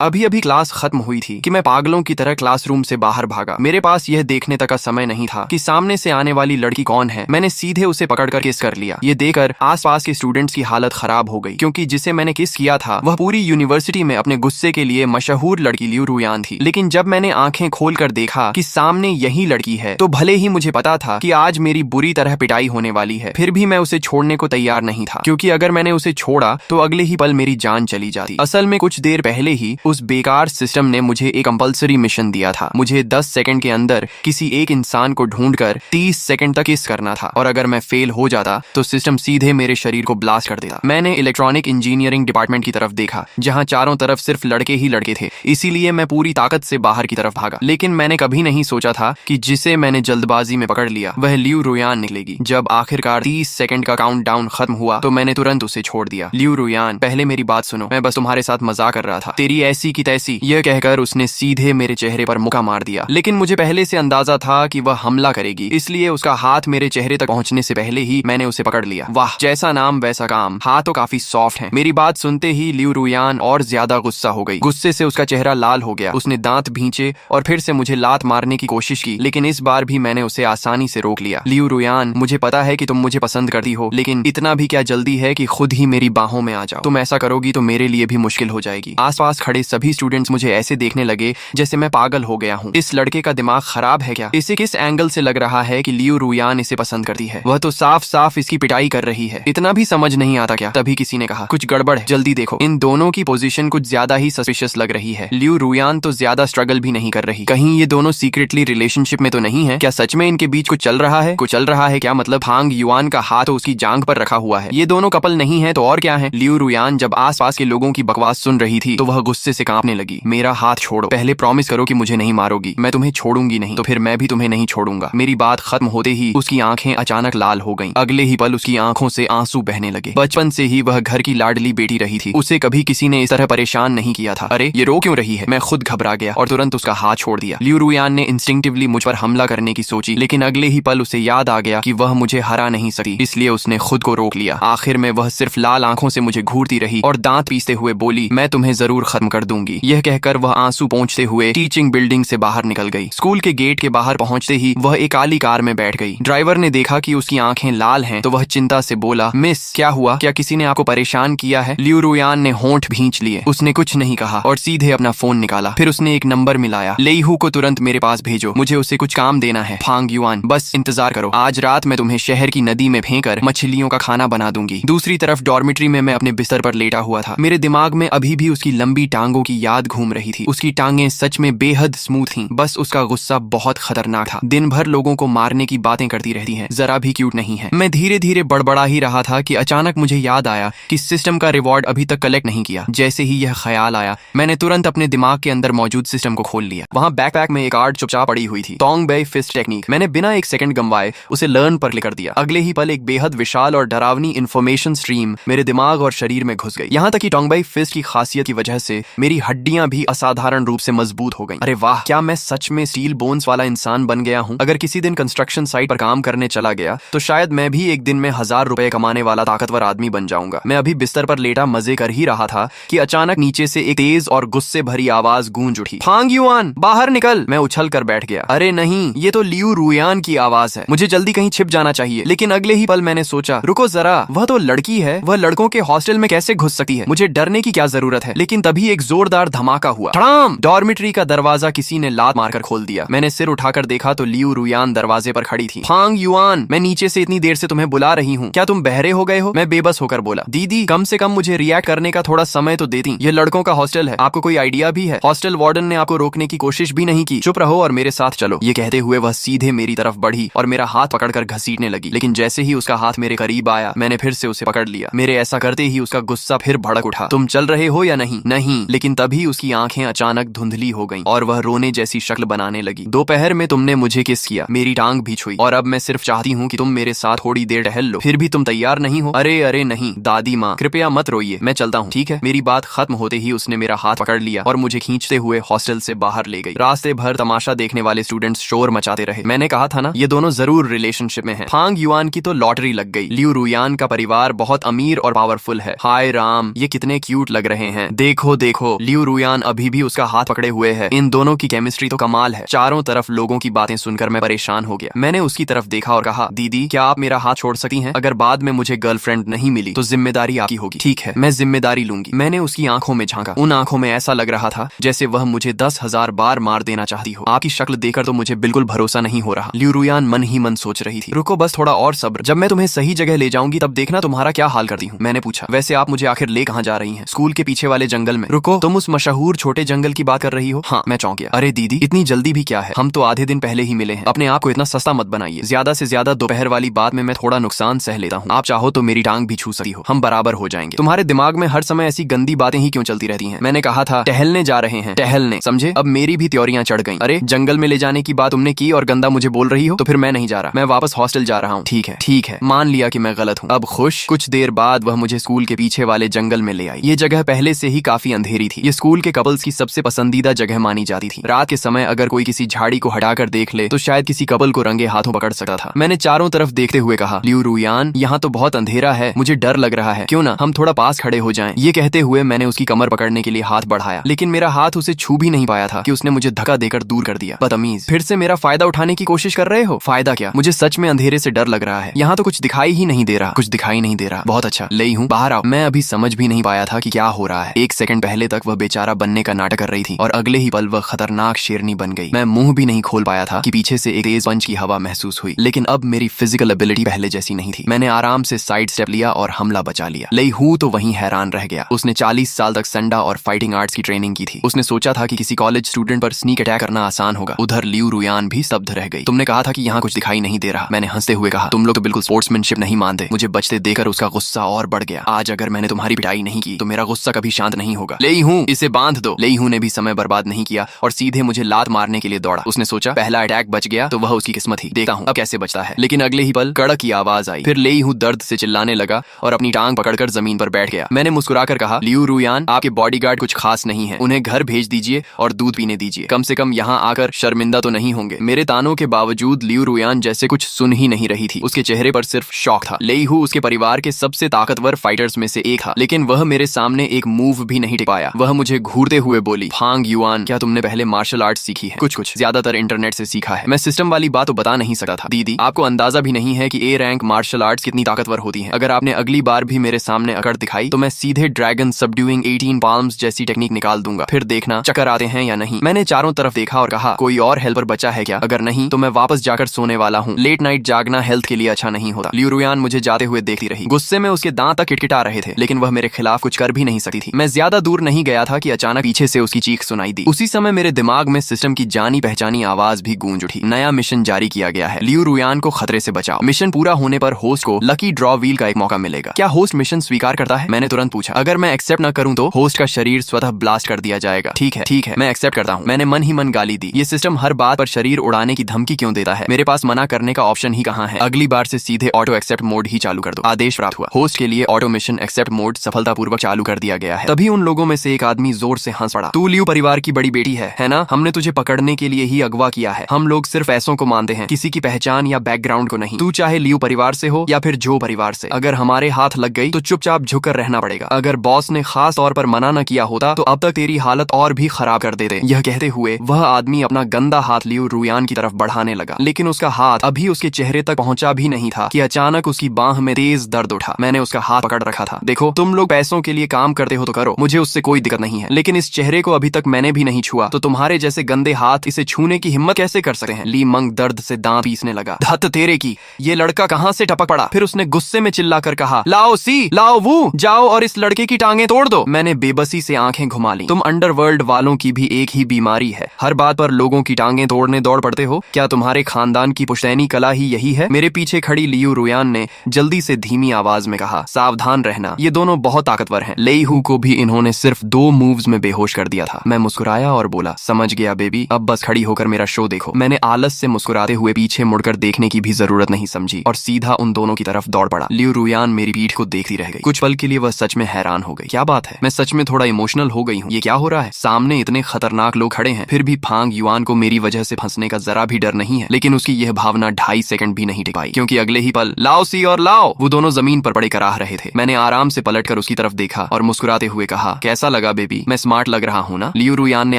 अभी अभी क्लास खत्म हुई थी कि मैं पागलों की तरह क्लासरूम से बाहर भागा। मेरे पास यह देखने तक का समय नहीं था कि सामने से आने वाली लड़की कौन है। मैंने सीधे उसे पकड़कर किस कर लिया। ये देखकर आसपास के स्टूडेंट्स की हालत खराब हो गई, क्योंकि जिसे मैंने किस किया था वह पूरी यूनिवर्सिटी में अपने गुस्से के लिए मशहूर लड़की लियू रुयान थी। लेकिन जब मैंने आंखें खोलकर देखा कि सामने यही लड़की है, तो भले ही मुझे पता था कि आज मेरी बुरी तरह पिटाई होने वाली है, फिर भी मैं उसे छोड़ने को तैयार नहीं था, क्योंकि अगर मैंने उसे छोड़ा तो अगले ही पल मेरी जान चली जाती। असल में कुछ देर पहले ही उस बेकार सिस्टम ने मुझे एक कंपल्सरी मिशन दिया था। मुझे 10 सेकंड के अंदर किसी एक इंसान को ढूंढकर 30 सेकंड तक किस करना था, और अगर मैं फेल हो जाता तो सिस्टम सीधे मेरे शरीर को ब्लास्ट कर देता। मैंने इलेक्ट्रॉनिक इंजीनियरिंग डिपार्टमेंट की तरफ देखा, जहां चारों तरफ सिर्फ लड़के ही लड़के थे, इसीलिए मैं पूरी ताकत से बाहर की तरफ भागा। लेकिन मैंने कभी नहीं सोचा था कि जिसे मैंने जल्दबाजी में पकड़ लिया वह लियू रुयान निकलेगी। जब आखिरकार 30 सेकंड का काउंटडाउन खत्म हुआ तो मैंने तुरंत उसे छोड़ दिया। लियू रुयान, पहले मेरी बात सुनो, मैं बस तुम्हारे साथ मजाक कर रहा था। तेरी ऐसी की तैसी, यह कहकर उसने सीधे मेरे चेहरे पर मुक्का मार दिया। लेकिन मुझे पहले से अंदाजा था कि वह हमला करेगी, इसलिए उसका हाथ मेरे चेहरे तक पहुंचने से पहले ही मैंने उसे पकड़ लिया। वाह, जैसा नाम वैसा काम, हाथ तो काफी सॉफ्ट है। मेरी बात सुनते ही लियू रुयान और ज्यादा गुस्सा हो गई। गुस्से से उसका चेहरा लाल हो गया। उसने दांत भींचे और फिर से मुझे लात मारने की कोशिश की, लेकिन इस बार भी मैंने उसे आसानी से रोक लिया। लियू रुयान, मुझे पता है कि तुम मुझे पसंद करती हो, लेकिन इतना भी क्या जल्दी है कि खुद ही मेरी बाहों में आ जाओ। तुम ऐसा करोगी तो मेरे लिए भी मुश्किल हो जाएगी। आसपास खड़े सभी स्टूडेंट्स मुझे ऐसे देखने लगे जैसे मैं पागल हो गया हूँ। इस लड़के का दिमाग खराब है क्या? इसे किस एंगल से लग रहा है कि लियू रुयान इसे पसंद करती है? वह तो साफ साफ इसकी पिटाई कर रही है। इतना भी समझ नहीं आता क्या? तभी किसी ने कहा, कुछ गड़बड़ है, जल्दी देखो। इन दोनों की पोजीशन कुछ ज्यादा ही सस्पिशियस लग रही है। लियू रुयान तो ज्यादा स्ट्रगल भी नहीं कर रही। कहीं ये दोनों सीक्रेटली रिलेशनशिप में तो नहीं है? क्या सच में इनके बीच कुछ चल रहा है? कुछ चल रहा है क्या? मतलब फांग युआन का हाथ उसकी जांघ पर रखा हुआ है। ये दोनों कपल नहीं है तो और क्या है? लियू रुयान जब आसपास के लोगों की बकवास सुन रही थी तो वह गुस्से से कांपने लगी। मेरा हाथ छोड़ो, पहले प्रॉमिस करो कि मुझे नहीं मारोगी। मैं तुम्हें छोड़ूंगी नहीं, तो फिर मैं भी तुम्हें नहीं छोड़ूंगा। मेरी बात खत्म होते ही उसकी आंखें अचानक लाल हो गईं। अगले ही पल उसकी आंखों से आंसू बहने लगे। बचपन से ही वह घर की लाडली बेटी रही थी। उसे कभी किसी ने इस तरह परेशान नहीं किया था। अरे ये रो क्यों रही है? मैं खुद घबरा गया और तुरंत उसका हाथ छोड़ दिया। लियू रुयान ने इंस्टिंक्टिवली मुझ पर हमला करने की सोची, लेकिन अगले ही पल उसे याद आ गया कि वह मुझे हरा नहीं सकती, इसलिए उसने खुद को रोक लिया। आखिर में वह सिर्फ लाल आंखों से मुझे घूरती रही और दांत पीसते हुए बोली, मैं तुम्हें जरूर खत्म कर दूंगी। यह कहकर वह आंसू पोंछते हुए टीचिंग बिल्डिंग से बाहर निकल गई। स्कूल के गेट के बाहर पहुंचते ही वह एक काली कार में बैठ गई। ड्राइवर ने देखा कि उसकी आंखें लाल हैं, तो वह चिंता से बोला, मिस क्या हुआ? क्या किसी ने आपको परेशान किया है? लियू रुयान ने होंठ भींच लिए। उसने कुछ नहीं कहा और सीधे अपना फोन निकाला। फिर उसने एक नंबर मिलाया, लेईहू को तुरंत मेरे पास भेजो, मुझे उससे कुछ काम देना है। फांग युआन, बस इंतजार करो, आज रात मैं तुम्हें शहर की नदी में फेंककर मछलियों का खाना बना दूंगी। दूसरी तरफ डॉर्मिट्री में मैं अपने बिस्तर पर लेटा हुआ था। मेरे दिमाग में अभी भी उसकी लंबी टांगों की याद घूम रही थी। उसकी टांगें सच में बेहद स्मूथ थीं, बस उसका गुस्सा बहुत खतरनाक था। दिन भर लोगों को मारने की बातें करती रहती है, जरा भी क्यूट नहीं है। मैं धीरे धीरे बड़बड़ा ही रहा था कि अचानक मुझे याद आया कि सिस्टम का रिवॉर्ड अभी तक कलेक्ट नहीं किया। जैसे ही यह ख्याल आया, मैंने तुरंत अपने दिमाग के अंदर मौजूद सिस्टम को खोल लिया। वहां बैकपैक में एक कार्ड चुपचाप पड़ी हुई थी, टोंग बेई फिस्ट टेक्निक। मैंने बिना एक सेकंड गंवाए उसे लर्न पर क्लिक कर दिया। अगले ही पल एक बेहद विशाल और डरावनी इंफॉर्मेशन स्ट्रीम मेरे दिमाग और शरीर में घुस गई। यहाँ तक कि टोंग बेई फिस्ट की खासियत की वजह से मेरी हड्डियां भी असाधारण रूप से मजबूत हो गई। अरे वाह, क्या मैं सच में स्टील बोन्स वाला इंसान बन गया हूँ? अगर किसी दिन कंस्ट्रक्शन साइट पर काम करने चला गया तो शायद मैं भी एक दिन में 1000 रुपए कमाने वाला ताकतवर आदमी बन जाऊंगा। मैं अभी बिस्तर पर लेटा मजे कर ही रहा था कि अचानक नीचे से एक तेज और गुस्से भरी आवाज गूंज उठी, फांग युआन बाहर निकल। मैं उछल कर बैठ गया। अरे नहीं, ये तो लियू रुयान की आवाज है। मुझे जल्दी कहीं छिप जाना चाहिए, लेकिन अगले ही पल मैंने सोचा, रुको जरा, वह तो लड़की है, वह लड़कों के हॉस्टल में कैसे घुस सकती है? मुझे डरने की क्या जरूरत है? लेकिन तभी एक जोरदार धमाका हुआ। धड़ाम! डॉर्मिट्री का दरवाजा किसी ने लात मारकर खोल दिया। मैंने सिर उठाकर देखा तो लियू रुयान दरवाजे पर खड़ी थी। फांग युआन, मैं नीचे से इतनी देर से तुम्हें बुला रही हूँ, क्या तुम बहरे हो गए हो? मैं बेबस होकर बोला, दीदी कम से कम मुझे रिएक्ट करने का थोड़ा समय तो देती। ये लड़कों का हॉस्टल है, आपको कोई आइडिया भी है? हॉस्टल वार्डन ने आपको रोकने की कोशिश भी नहीं की। चुप रहो और मेरे साथ चलो। ये कहते हुए वह सीधे मेरी तरफ बढ़ी और मेरा हाथ पकड़कर घसीटने लगी, लेकिन जैसे ही उसका हाथ मेरे करीब आया, मैंने फिर से उसे पकड़ लिया। मेरे ऐसा करते ही उसका गुस्सा फिर भड़क उठा। तुम चल रहे हो या नहीं? नहीं। लेकिन तभी उसकी आंखें अचानक धुंधली हो गईं और वह रोने जैसी शक्ल बनाने लगी। दोपहर में तुमने मुझे किस किया, मेरी टांग भी छुई, और अब मैं सिर्फ चाहती हूँ कि तुम मेरे साथ थोड़ी देर टहल लो, फिर भी तुम तैयार नहीं हो? अरे अरे नहीं दादी माँ, कृपया मत रोइए, मैं चलता हूँ, ठीक है? मेरी बात खत्म होते ही उसने मेरा हाथ पकड़ लिया और मुझे खींचते हुए हॉस्टल से बाहर ले गई। रास्ते भर तमाशा देखने वाले स्टूडेंट्स शोर मचाते रहे। मैंने कहा था ना, ये दोनों जरूर रिलेशनशिप में हैं। फांग युआन की तो लॉटरी लग गई। लियू रुयान का परिवार बहुत अमीर और पावरफुल है। हाय राम, ये कितने क्यूट लग रहे हैं। देखो देखो देखो लियू रुयान अभी भी उसका हाथ पकड़े हुए है। इन दोनों की केमिस्ट्री तो कमाल है। चारों तरफ लोगों की बातें सुनकर मैं परेशान हो गया। मैंने उसकी तरफ देखा और कहा, दीदी क्या आप मेरा हाथ छोड़ सकती हैं? अगर बाद में मुझे गर्लफ्रेंड नहीं मिली तो जिम्मेदारी आपकी होगी। ठीक है, मैं जिम्मेदारी लूंगी। मैंने उसकी आंखों में झांका। उन आंखों में ऐसा लग रहा था जैसे वह मुझे 10,000 बार मार देना चाहती हो। आपकी शक्ल देखकर तो मुझे बिल्कुल भरोसा नहीं हो रहा। लियू रुयान मन ही मन सोच रही थी। रुको बस थोड़ा और सब्र, जब मैं तुम्हें सही जगह ले जाऊंगी तब देखना तुम्हारा क्या हाल करती हूँ। मैंने पूछा, वैसे आप मुझे आखिर ले कहाँ जा रही हैं? स्कूल के पीछे वाले जंगल में। रुको, तुम उस मशहूर छोटे जंगल की बात कर रही हो? हाँ, मैं चौंक गया। अरे दीदी इतनी जल्दी भी क्या है, हम तो आधे दिन पहले ही मिले हैं। अपने आप को इतना सस्ता मत बनाइए। ज्यादा से ज्यादा दोपहर वाली बात में मैं थोड़ा नुकसान सह लेता हूँ। आप चाहो तो मेरी टांग भी छू सकती हो, हम बराबर हो जाएंगे। तुम्हारे दिमाग में हर समय ऐसी गंदी बातें ही क्यों चलती रहती हैं? मैंने कहा था टहलने जा रहे हैं, टहलने, समझे? अब मेरी भी त्योरियां चढ़ गईं। अरे जंगल में ले जाने की बात तुमने की और गंदा मुझे बोल रही हो? तो फिर मैं नहीं जा रहा, मैं वापस हॉस्टल जा रहा हूँ। ठीक है, मान लिया कि मैं गलत हूँ। अब खुश? कुछ देर बाद वह मुझे स्कूल के पीछे वाले जंगल में ले आई। ये जगह पहले से ही काफी अंधेरी थी। ये स्कूल के कपल्स की सबसे पसंदीदा जगह मानी जाती थी। रात के समय अगर कोई किसी झाड़ी को हटाकर देख ले तो शायद किसी कपल को रंगे हाथों पकड़ सकता था। मैंने चारों तरफ देखते हुए कहा, लियू रुयान यहाँ तो बहुत अंधेरा है, मुझे डर लग रहा है, क्यों ना हम थोड़ा पास खड़े हो जाएं। ये कहते हुए मैंने उसकी कमर पकड़ने के लिए हाथ बढ़ाया, लेकिन मेरा हाथ उसे छू भी नहीं पाया था कि उसने मुझे धक्का देकर दूर कर दिया। बदतमीज, फिर से मेरा फायदा उठाने की कोशिश कर रहे हो? फायदा क्या? मुझे सच में अंधेरे से डर लग रहा है। यहाँ तो कुछ दिखाई ही नहीं दे रहा। कुछ दिखाई नहीं दे रहा, बहुत अच्छा, ले हूँ, बाहर आओ। मैं अभी समझ भी नहीं पाया था कि क्या हो रहा है। एक सेकंड पहले तक वह बेचारा बनने का नाटक कर रही थी और अगले ही पल वह खतरनाक शेरनी बन गई। मैं मुंह भी नहीं खोल पाया था कि पीछे से एक तेज पंच की हवा महसूस हुई। लेकिन अब मेरी फिजिकल एबिलिटी पहले जैसी नहीं थी। मैंने आराम से साइड स्टेप लिया और हमला बचा लिया। लई हूँ तो वहीं हैरान रह गया। उसने 40 साल तक संडा और फाइटिंग आर्ट्स की ट्रेनिंग की थी। उसने सोचा था कि किसी कॉलेज स्टूडेंट पर स्नीक अटैक करना आसान होगा। उधर लियू रुयान भी स्तब्ध रह गई। तुमने कहा था कि यहाँ कुछ दिखाई नहीं दे रहा। मैंने हंसते हुए कहा, तुम लोग तो बिल्कुल स्पोर्ट्समैनशिप नहीं मानते। मुझे बचते देकर उसका गुस्सा और बढ़ गया। आज अगर मैंने तुम्हारी पिटाई नहीं की तो मेरा गुस्सा कभी शांत नहीं होगा। लेई हूँ, इसे बांध दो। लेई हूँ ने भी समय बर्बाद नहीं किया और सीधे मुझे लात मारने के लिए दौड़ा। उसने सोचा पहला अटैक बच गया तो वह उसकी किस्मत ही, देखता हूँ अब कैसे बचता है। लेकिन अगले ही पल कड़क की आवाज आई। फिर लेई हूँ दर्द से चिल्लाने लगा और अपनी टांग पकड़कर जमीन पर बैठ गया। मैंने मुस्कुराकर कहा, लियू रुयान आपके बॉडीगार्ड कुछ खास नहीं है, उन्हें घर भेज दीजिए और दूध पीने दीजिए। कम से कम यहाँ आकर शर्मिंदा तो नहीं होंगे। मेरे तानों के बावजूद लियू रुयान जैसे कुछ सुन ही नहीं रही थी। उसके चेहरे पर सिर्फ शौक था। लेई हूँ उसके परिवार के सबसे ताकतवर फाइटर्स में से एक था, लेकिन वह मेरे सामने एक मूव भी नहीं टिक पाया। वह मुझे घूरते हुए बोली, फांग युआन क्या तुमने पहले मार्शल आर्ट सीखी है? कुछ ज्यादातर इंटरनेट से सीखा है। मैं सिस्टम वाली बात तो बता नहीं सकता था। दीदी आपको अंदाजा भी नहीं है कि ए रैंक मार्शल आर्ट्स कितनी ताकतवर होती है। अगर आपने अगली बार भी मेरे सामने अकड़ दिखाई तो मैं सीधे ड्रैगन सबड्यूइंग 18 पाल्म्स जैसी टेक्निक निकाल दूंगा, फिर देखना चक्कर आते हैं या नहीं। मैंने चारों तरफ देखा और कहा, कोई और हेल्पर बचा है क्या? अगर नहीं तो मैं वापस जाकर सोने वाला हूँ। लेट नाइट जागना हेल्थ के लिए अच्छा नहीं होता। लियू रुयान मुझे जाते हुए देखती रही। गुस्से में उसके दांत तक किटकिटा रहे थे, लेकिन वह मेरे खिलाफ कुछ कर भी नहीं सकती थी। मैं ज्यादा दूर नहीं गया था कि अचानक पीछे से उसकी चीख सुनाई दी। उसी समय मेरे दिमाग में सिस्टम की जानी पहचानी आवाज भी गूंज उठी। नया मिशन जारी किया गया है, लियू रुयान को खतरे से बचाओ। मिशन पूरा होने पर होस्ट को लकी ड्रॉ व्हील का एक मौका मिलेगा। क्या होस्ट मिशन स्वीकार करता है? मैंने तुरंत पूछा। अगर मैं एक्सेप्ट न करूं तो होस्ट का शरीर स्वतः ब्लास्ट कर दिया जाएगा। ठीक है, मैं एक्सेप्ट करता हूं। मैंने मन ही मन गाली दी। ये सिस्टम हर बात पर शरीर उड़ाने की धमकी क्यों देता है? मेरे पास मना करने का ऑप्शन ही कहां है? अगली बार से सीधे ऑटो एक्सेप्ट मोड ही चालू कर दो। आदेश प्राप्त हुआ। होस्ट के लिए ऑटो मिशन एक्सेप्ट मोड सफलतापूर्वक चालू कर दिया गया है। तभी उन लोगों में से एक आदमी जोर से हंस पड़ा। तू लियू परिवार की बड़ी बेटी है ना? हमने तुझे पकड़ने के लिए ही अगवा किया है। हम लोग सिर्फ पैसों को मानते हैं, किसी की पहचान या बैकग्राउंड को नहीं। तू चाहे लियू परिवार से हो या फिर जो परिवार से, अगर हमारे हाथ लग गई तो चुपचाप झुककर रहना पड़ेगा। अगर बॉस ने खास तौर पर मना न किया होता तो अब तक तेरी हालत और भी खराब कर देते। यह कहते हुए वह आदमी अपना गंदा हाथ लियू रुयान की तरफ बढ़ाने लगा, लेकिन उसका हाथ अभी उसके चेहरे तक पहुंचा भी नहीं था कि अचानक उसकी बांह में तेज दर्द उठा। मैंने उसका हाथ पकड़ रखा था। देखो तुम लोग पैसों के लिए काम करते हो तो करो, मुझे उससे कोई दिक्कत नहीं है, लेकिन इस चेहरे को अभी तक मैंने भी नहीं छुआ, तो तुम्हारे जैसे गंदे हाथ इसे छूने की हिम्मत कैसे कर सकते हैं? ली मंग दर्द से दांत पीसने लगा। धत तेरे की, ये लड़का कहां से टपक पड़ा? फिर उसने गुस्से में चिल्लाकर कहा, लाओ सी, लाओ वो, जाओ और इस लड़के की टांगें तोड़ दो। मैंने बेबसी से आंखें घुमा ली। तुम अंडरवर्ल्ड वालों की भी एक ही बीमारी है, हर बात पर लोगों की टांगें तोड़ने दौड़ पड़ते हो। क्या तुम्हारे खानदान की पुश्तैनी कला ही यही है? मेरे पीछे खड़ी लियू रुयान ने जल्दी से धीमी आवाज में कहा, सावधान रहना, ये दोनों बहुत ताकतवर हैं। लेई हू को भी इन्होंने सिर्फ 2 मूव्स में बेहोश कर दिया था। मैं मुस्कुराया और बोला, समझ गया बेबी, अब बस खड़ी होकर मेरा शो देखो। मैंने आलस से मुस्कुराते हुए पीछे मुड़कर देखने की भी जरूरत नहीं समझी और सीधा उन दोनों की तरफ दौड़ पड़ा। लियू रुयान मेरी पीठ को देखती रह गई। कुछ पल के लिए वह सच में हैरान हो गई। क्या बात है, मैं सच में थोड़ा इमोशनल हो गई हूँ। ये क्या हो रहा है? सामने इतने खतरनाक लोग खड़े हैं, फिर भी फांग युआन को मेरी वजह से फंसने का जरा भी डर नहीं है। लेकिन उसकी यह भावना 2.5 सेकंड भी नहीं टिक पाई, क्योंकि अगले ही पल लाओ सी और लाओ, वो दोनों जमीन पर पड़े कराह रहे थे। मैंने आराम से पलटकर उसकी तरफ देखा और मुस्कुराते हुए कहा, कैसा लगा बेबी, मैं स्मार्ट लग रहा हूँ ना? लियू रुयान ने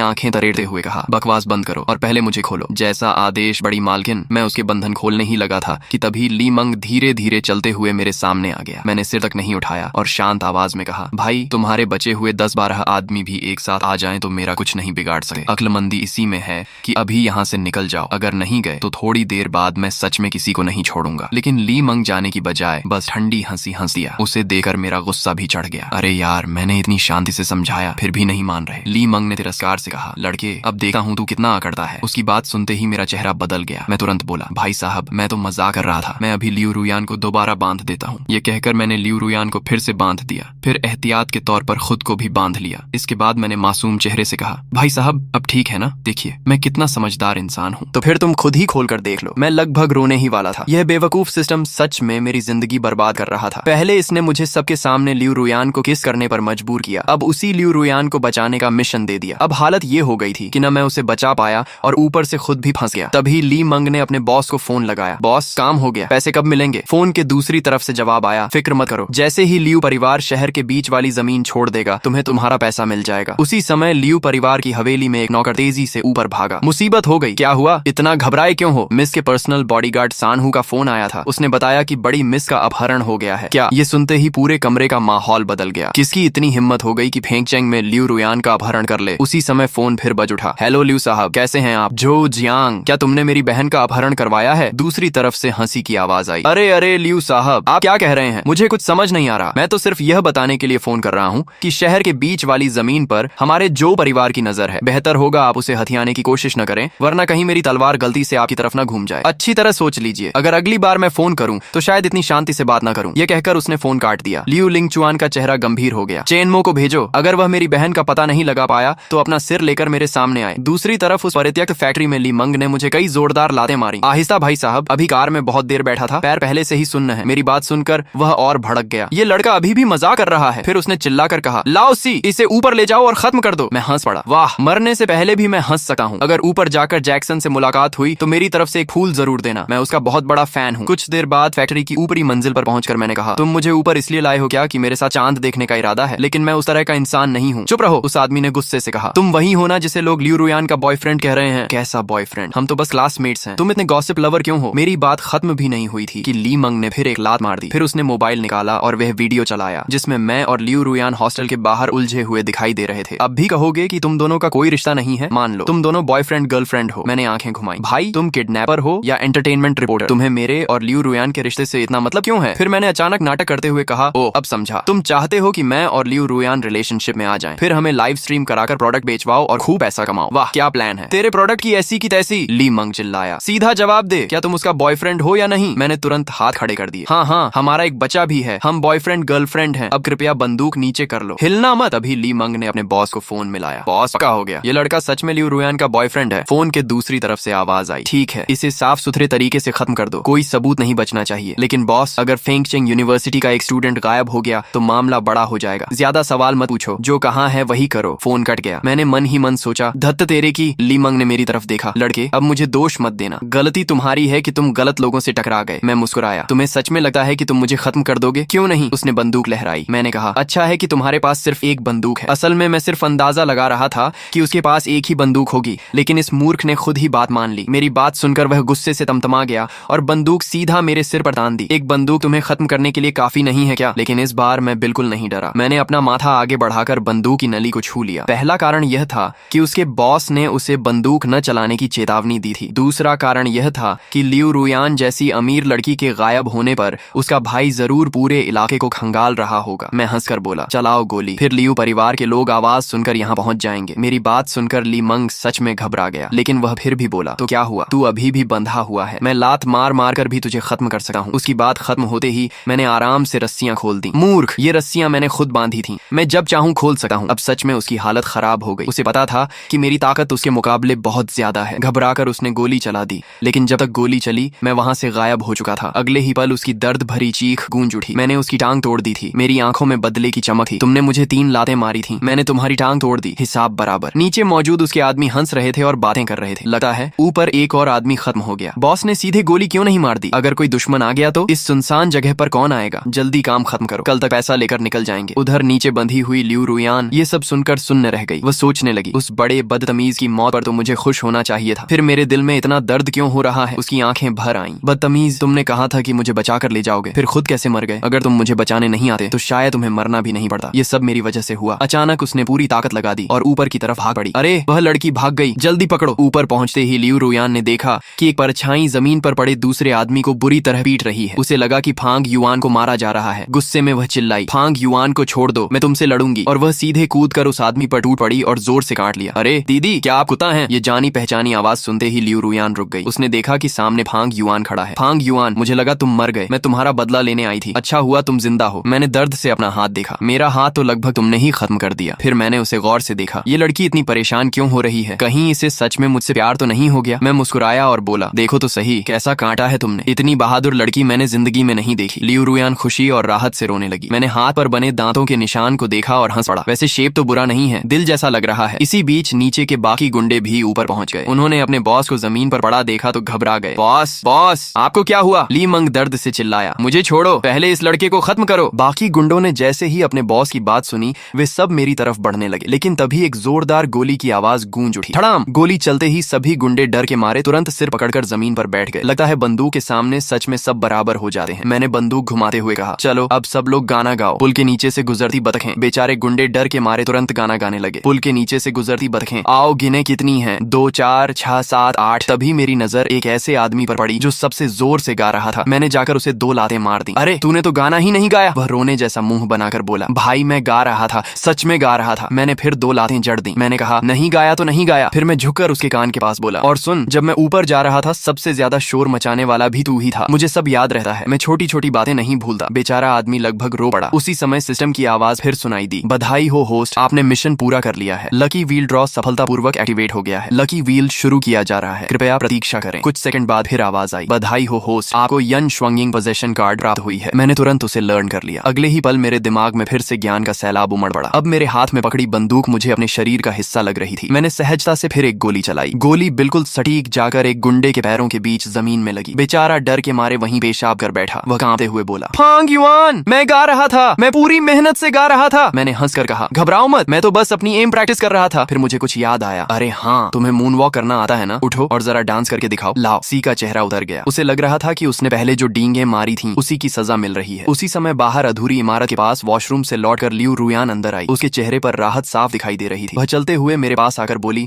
आंखें तरेड़ते हुए कहा, बकवास बंद करो और पहले मुझे खोलो। जैसा आदेश बड़ी मालकिन। मैं उसके बंधन खोलने ही लगा था कि तभी ली मंग धीरे धीरे चलते हुए मेरे सामने आ गया। मैंने सिर तक नहीं उठाया और शांत आवाज में कहा, भाई तुम्हारे बचे हुए 10-12 आदमी भी एक साथ आ जाएं तो मेरा कुछ नहीं बिगाड़ सकते। अक्लमंदी इसी में है कि अभी यहाँ से निकल जाओ, अगर नहीं गए तो थोड़ी देर बाद मैं सच में किसी को नहीं छोड़ूंगा। लेकिन ली मंग जाने की बजाय बस ठंडी हंसी हंस दिया। उसे देखकर मेरा गुस्सा भी चढ़ गया। अरे यार, मैंने इतनी शांति से समझाया फिर भी नहीं मान रहे। ली मंग ने तिरस्कार से कहा, लड़के अब देखता हूँ तू कितना अकड़ता है। उसकी बात सुनते ही मेरा चेहरा बदल गया। मैं तुरंत बोला, भाई साहब मैं तो मजाक कर रहा था, मैं अभी लियू रुयान को दोबारा बांध देता हूँ। ये कहकर मैंने लियू रुयान को फिर से बांध दिया, फिर एहतियात के तौर पर खुद को भी बांध लिया। इसके बाद मैंने मासूम चेहरे से कहा, भाई साहब अब ठीक है ना? देखिए मैं कितना समझदार इंसान हूँ। तो फिर तुम खुद ही खोल कर देख लो। मैं लगभग रोने ही वाला था। यह बेवकूफ सिस्टम सच में मेरी जिंदगी बर्बाद कर रहा था। पहले इसने मुझे सबके सामने लियू रुयान को किस करने पर मजबूर किया, अब उसी लियू रुयान को बचाने का मिशन दे दिया। अब हालत ये हो गई थी कि न मैं उसे बचा पाया और ऊपर से खुद भी फंस गया। तभी ली मंग ने अपने बॉस को फोन लगाया। बॉस काम हो गया, पैसे कब मिलेंगे? फोन के दूसरी तरफ से जवाब आया, फिक्र मत करो, जैसे ही लियू परिवार शहर के बीच वाली जमीन छोड़ देगा तुम्हें तुम्हारा पैसा मिल जाएगा। उसी समय लियू परिवार की हवेली में एक नौकर तेजी से ऊपर भागा। मुसीबत हो गई। क्या हुआ? इतना घबराए क्यों हो? मिस के पर्सनल बॉडीगार्ड सानहू का फोन आया था। उसने बताया कि बड़ी मिस का अपहरण हो गया है। क्या? ये सुनते ही पूरे कमरे का माहौल बदल गया। किसकी इतनी हिम्मत हो गई कि फेंगचेंग में लियू रुयान का अपहरण कर ले? उसी समय फोन फिर बज उठा। हेलो लियू साहब, कैसे हैं आप? जो जियांग, क्या तुमने मेरी बहन का अपहरण करवाया है? दूसरी तरफ से हंसी की आवाज आई। अरे अरे लियू साहब, आप क्या कह रहे हैं? मुझे कुछ समझ नहीं आ रहा। मैं तो सिर्फ यह बताने के लिए फोन कर रहा हूँ कि शहर के बीच वाली जमीन पर हमारे जो परिवार की नजर है, बेहतर होगा आप उसे हथियाने की कोशिश न करें, वरना कहीं मेरी तलवार गलती से आपकी तरफ न घूम जाए। अच्छी तरह सोच लीजिए, अगर अगली बार मैं फोन करूं तो शायद इतनी शांति से बात ना करूं। यह कहकर उसने फोन काट दिया। लियू लिंगचुआन का चेहरा गंभीर हो गया। चेनमो को भेजो, अगर वह मेरी बहन का पता नहीं लगा पाया तो अपना सिर लेकर मेरे सामने आए। दूसरी तरफ उस परित्यक्त फैक्ट्री में ली मंग ने मुझे कई जोरदार लातें मारी। आहिस्ता भाई साहब, अभी कार में बहुत देर बैठा था, पैर पहले से ही सुन्न है। मेरी बात सुनकर वह और भड़क गया। ये लड़का अभी भी मजाक कर रहा है। फिर उसने चिल्लाकर कहा, लाओ सी, इसे ऊपर ले जाओ और खत्म कर दो। मैं हंस पड़ा। वाह, मरने से पहले भी मैं हंस सकता हूँ। अगर ऊपर जाकर जैक्सन से मुलाकात हुई तो मेरी तरफ से एक फूल जरूर देना, मैं उसका बहुत बड़ा फैन हूँ। कुछ देर बाद फैक्ट्री की ऊपरी मंजिल पर पहुंचकर मैंने कहा, तुम मुझे ऊपर इसलिए लाए हो क्या कि मेरे साथ चांद देखने का इरादा है? लेकिन मैं उस तरह का इंसान नहीं हूँ। चुप रहो, उस आदमी ने गुस्से से कहा। तुम वही हो ना जिसे लोग लियू रुयान का बॉयफ्रेंड कह रहे हैं? कैसा बॉयफ्रेंड? हम तो बस क्लासमेट्स हैं। तुम इतने गॉसिप लवर क्यों हो? मेरी बात खत्म भी नहीं हुई थी कि ली मंग ने फिर एक लात मार दी। फिर उसने मोबाइल निकाला और वह वीडियो चलाया जिसमें मैं और लियू रुयान हॉस्टल के बाहर उलझे हुए दिखाई दे रहे थे। अब भी कहोगे कि तुम दोनों का कोई रिश्ता नहीं है? मान लो तुम दोनों बॉयफ्रेंड गर्लफ्रेंड हो। मैंने आंखें घुमाई। भाई तुम किडनैपर हो या एंटरटेनमेंट रिपोर्टर? तुम्हें मेरे और लियू रुयान के रिश्ते से इतना मतलब क्यों है? फिर मैंने अचानक नाटक करते हुए कहा, ओ अब समझा, तुम चाहते हो कि मैं और लियू रुयान रिलेशनशिप में आ जाएं, फिर हमें लाइव स्ट्रीम कराकर प्रोडक्ट बेचवाओ और खूब पैसा कमाओ। वाह क्या प्लान है। तेरे प्रोडक्ट की ऐसी की तैसी। ली मंग चिल्लाया। सीधा जवाब दे, क्या तुम उसका बॉयफ्रेंड हो या नहीं? मैंने तुरंत हाथ खड़े कर दिए। हाँ हाँ, हमारा एक बच्चा भी है, हम बॉयफ्रेंड गर्लफ्रेंड हैं। अब कृपया बंदूक नीचे कर लो, हिलना मत। अभी ली मंग ने अपने बॉस को फोन मिलाया। बॉस क्या हो गया? ये लड़का सच में लियू रुयान का बॉयफ्रेंड है। फोन के दूसरी तरफ से आवाज आई, ठीक है, इसे साफ सुथरे तरीके से खत्म कर दो, कोई सबूत नहीं बचना चाहिए। लेकिन बॉस, अगर फेंगचेंग यूनिवर्सिटी का एक स्टूडेंट गायब हो गया तो मामला बड़ा हो जाएगा। ज्यादा सवाल मत पूछो, जो कहाँ है वही करो। फोन कट गया। मैंने मन ही मन सोचा, धत्त तेरे की। ली मंग ने मेरी तरफ देखा। लड़के अब मुझे दोष मत देना, गलती तुम्हारी है कि तुम गलत लोगों से टकरा गए। मैं मुस्कुराया। तुम्हें सच में लगता है कि तुम मुझे खत्म कर दोगे? क्यों नहीं? उसने बंदूक लहराई। मैंने कहा, अच्छा है कि तुम्हारे पास सिर्फ एक बंदूक है। असल में मैं सिर्फ अंदाजा लगा रहा था कि उसके पास एक ही बंदूक होगी, लेकिन इस मूर्ख ने खुद ही बात मान ली। मेरी बात सुनकर वह गुस्से से तमतमा गया और बंदूक सीधा मेरे सिर पर तान दी। एक बंदूक तुम्हें खत्म करने के लिए काफी नहीं है क्या? लेकिन इस बार मैं बिल्कुल नहीं डरा। मैंने अपना माथा आगे बढ़ाकर बंदूक की नली को छू लिया। पहला कारण यह था कि उसके बॉस ने उसे बंदूक न चलाने की चेतावनी दी थी। दूसरा कारण यह था कि लियू रुयान जैसी अमीर लड़की के गायब होने पर उसका भाई जरूर पूरे इलाके को खंगाल रहा होगा। मैं हंसकर बोला, चलाओ गोली, फिर लियू परिवार के लोग आवाज सुनकर यहाँ पहुंच जाएंगे। मेरी बात सुनकर ली मंग सच में घबरा गया, लेकिन वह फिर भी बोला, तो क्या हुआ? तू अभी भी बंधा हुआ है, मैं लात मार मार कर भी तुझे खत्म कर सकता हूँ। उसकी बात खत्म होते ही मैंने आराम से रस्सियां खोल दी। मूर्ख, ये रस्सियां मैंने खुद बांधी थी, मैं जब चाहूं खोल सकता हूँ। अब सच में उसकी हालत खराब हो गई। उसे पता था कि मेरी ताकत उसके मुकाबले बहुत ज्यादा है। घबराकर उसने गोली चला दी, लेकिन जब तक गोली चली मैं वहां से गायब हो चुका था। अगले ही पल उसकी दर्द भरी चीख गूंज उठी। मैंने उसकी टांग तोड़ दी थी। मेरी आंखों में बदले की चमक थी। तुमने मुझे 3 लातें मारी थी, मैंने तुम्हारी टांग तोड़ दी, हिसाब बराबर। नीचे मौजूद उसके आदमी हंस रहे थे और बातें कर रहे थे। लगता है ऊपर एक और आदमी खत्म हो गया। बॉस ने सीधे गोली क्यों नहीं मार दी? अगर कोई दुश्मन आ गया तो इस सुनसान जगह पर कौन आएगा? जल्दी काम खत्म करो, कल तक पैसा लेकर निकल जाएंगे। उधर नीचे बंधी हुई लियू रुयान ये सब सुनकर सुन्न रह गई। वह सोचने लगी, उस बड़े बदतमीज की मौत पर तो मुझे खुश होना चाहिए था, फिर मेरे दिल में इतना दर्द क्यों हो रहा है। उसकी आंखें भर आईं। बदतमीज, तुमने कहा था कि मुझे बचा कर ले जाओगे, फिर खुद कैसे मर गए? अगर तुम मुझे बचाने नहीं आते तो शायद तुम्हें मरना भी नहीं पड़ता। ये सब मेरी वजह से हुआ। अचानक उसने पूरी ताकत लगा दी और ऊपर की तरफ भाग पड़ी। अरे वह लड़की भाग गई, जल्दी पकड़ो। ऊपर पहुंचते ही लियू रुयान ने देखा कि एक परछाई जमीन पर पड़े दूसरे आदमी को बुरी तरह पीट रही है। उसे लगा कि फांग युआन को मारा जा रहा है। गुस्से में वह चिल्लाई, फांग युआन को छोड़ दो, मैं तुमसे लड़ूंगी। और वह सीधे कूद कर उस आदमी पर टूट पड़ी और जोर से काट लिया। अरे दीदी, क्या आप कुत्ता हैं? ये जानी पहचानी आवाज सुनते ही लियू रुयान रुक गई। उसने देखा कि सामने फांग युआन खड़ा है। फांग युआन, मुझे लगा तुम मर गए, मैं तुम्हारा बदला लेने आई थी। अच्छा हुआ तुम जिंदा हो। मैंने दर्द से अपना हाथ देखा, मेरा हाथ तो लगभग तुमने ही खत्म कर दिया। फिर मैंने उसे गौर से देखा, ये लड़की इतनी परेशान क्यों हो रही है? कहीं इसे सच में मुझसे प्यार तो नहीं हो गया? मैं मुस्कुराया और बोला, देखो तो सही, कैसा कांटा है तुमने। इतनी बहादुर लड़की मैंने जिंदगी में नहीं देखी। लियू रुयान खुशी और राहत से रोने लगी। मैंने हाथ पर बने दांतों के निशान को देखा और हंस पड़ा। वैसे शेप तो बुरा नहीं है, दिल जैसा लग रहा है। इसी बीच नीचे के बाकी गुंडे भी ऊपर पहुंच गए। उन्होंने अपने बॉस को जमीन पर पड़ा देखा तो घबरा गए। बॉस, बॉस, आपको क्या हुआ? ली मंग दर्द से चिल्लाया, मुझे छोड़ो, पहले इस लड़के को खत्म करो। बाकी गुंडों ने जैसे ही अपने बॉस की बात सुनी, वे सब मेरी तरफ बढ़ने लगे। लेकिन तभी एक जोरदार गोली की आवाज गूंज उठी। धड़ाम! गोली चलते ही सभी गुंडे डर के मारे तुरंत सिर पकड़कर जमीन पर बैठ गए। लगता है बंदूक के सामने सच में सब बराबर हो जाते हैं। मैंने बंदूक घुमाते हुए कहा, चलो अब सब लोग गाना गाओ। पुल के नीचे से गुजरती बतखें। बेचारे गुंडे डर के मारे तुरंत गाना गाने लगे। पुल के नीचे से गुजरती बतखें, आओ गिने कितनी हैं, 2 4 6 7 8। तभी मेरी नजर एक ऐसे आदमी पर पड़ी जो सबसे जोर से गा रहा था। मैंने जाकर उसे 2 लातें मार दी। अरे तूने तो गाना ही नहीं गाया। वह रोने जैसा मुंह बनाकर बोला, भाई मैं गा रहा था, सच में गा रहा था। मैंने फिर 2 लातें जड़ दी। मैंने कहा, नहीं गाया तो नहीं गाया। फिर मैं झुककर उसके कान के पास बोला, और सुन, जब मैं ऊपर जा रहा था सबसे ज्यादा शोर मचाने वाला भी तू ही था। मुझे सब याद रहता है, मैं छोटी छोटी बातें नहीं भूलता। बेचारा आदमी लगभग रो पड़ा। उसी समय सिस्टम की आवाज फिर सुनाई दी, बधाई हो होस्ट, आपने मिशन पूरा कर लिया है। लकी व्हील ड्रॉ सफलतापूर्वक एक्टिवेट हो गया है। लकी व्हील शुरू किया जा रहा है, कृपया प्रतीक्षा करें। कुछ सेकंड बाद फिर आवाज आई, बधाई हो होस्ट, आपको यन श्वंगिंग पोजेशन कार्ड प्राप्त हुई है। मैंने तुरंत उसे लर्न कर लिया। अगले ही पल मेरे दिमाग में फिर से ज्ञान का सैलाब उमड़ पड़ा। अब मेरे हाथ में पकड़ी बंदूक मुझे अपने शरीर का हिस्सा लग रही थी। मैंने सहजता से फिर एक गोली चलाई। गोली बिल्कुल सटीक जाकर एक गुंडे के पैरों के बीच जमीन में लगी। बेचारा डर के मारे वहीं पेशाब कर बैठा। वह कांपते हुए बोला, फांग युआन, मैं गा रहा था, मैं पूरी मेहनत से गा रहा था। मैंने हंसकर कहा, घबराओ मत, मैं तो बस अपनी एम प्रैक्टिस कर रहा था। फिर मुझे कुछ याद आया, अरे हाँ, तुम्हें मून वॉक करना आता है ना? उठो और जरा डांस करके दिखाओ। लाओ। सी का चेहरा उतर गया। उसे लग रहा था कि उसने पहले जो डींगे मारी थी उसी की सजा मिल रही है। उसी समय बाहर अधूरी इमारत के पास वॉशरूम से लौटकर लियू रुयान अंदर आई। उसके चेहरे पर राहत साफ दिखाई दे रही थी। वह चलते हुए मेरे पास आकर बोली,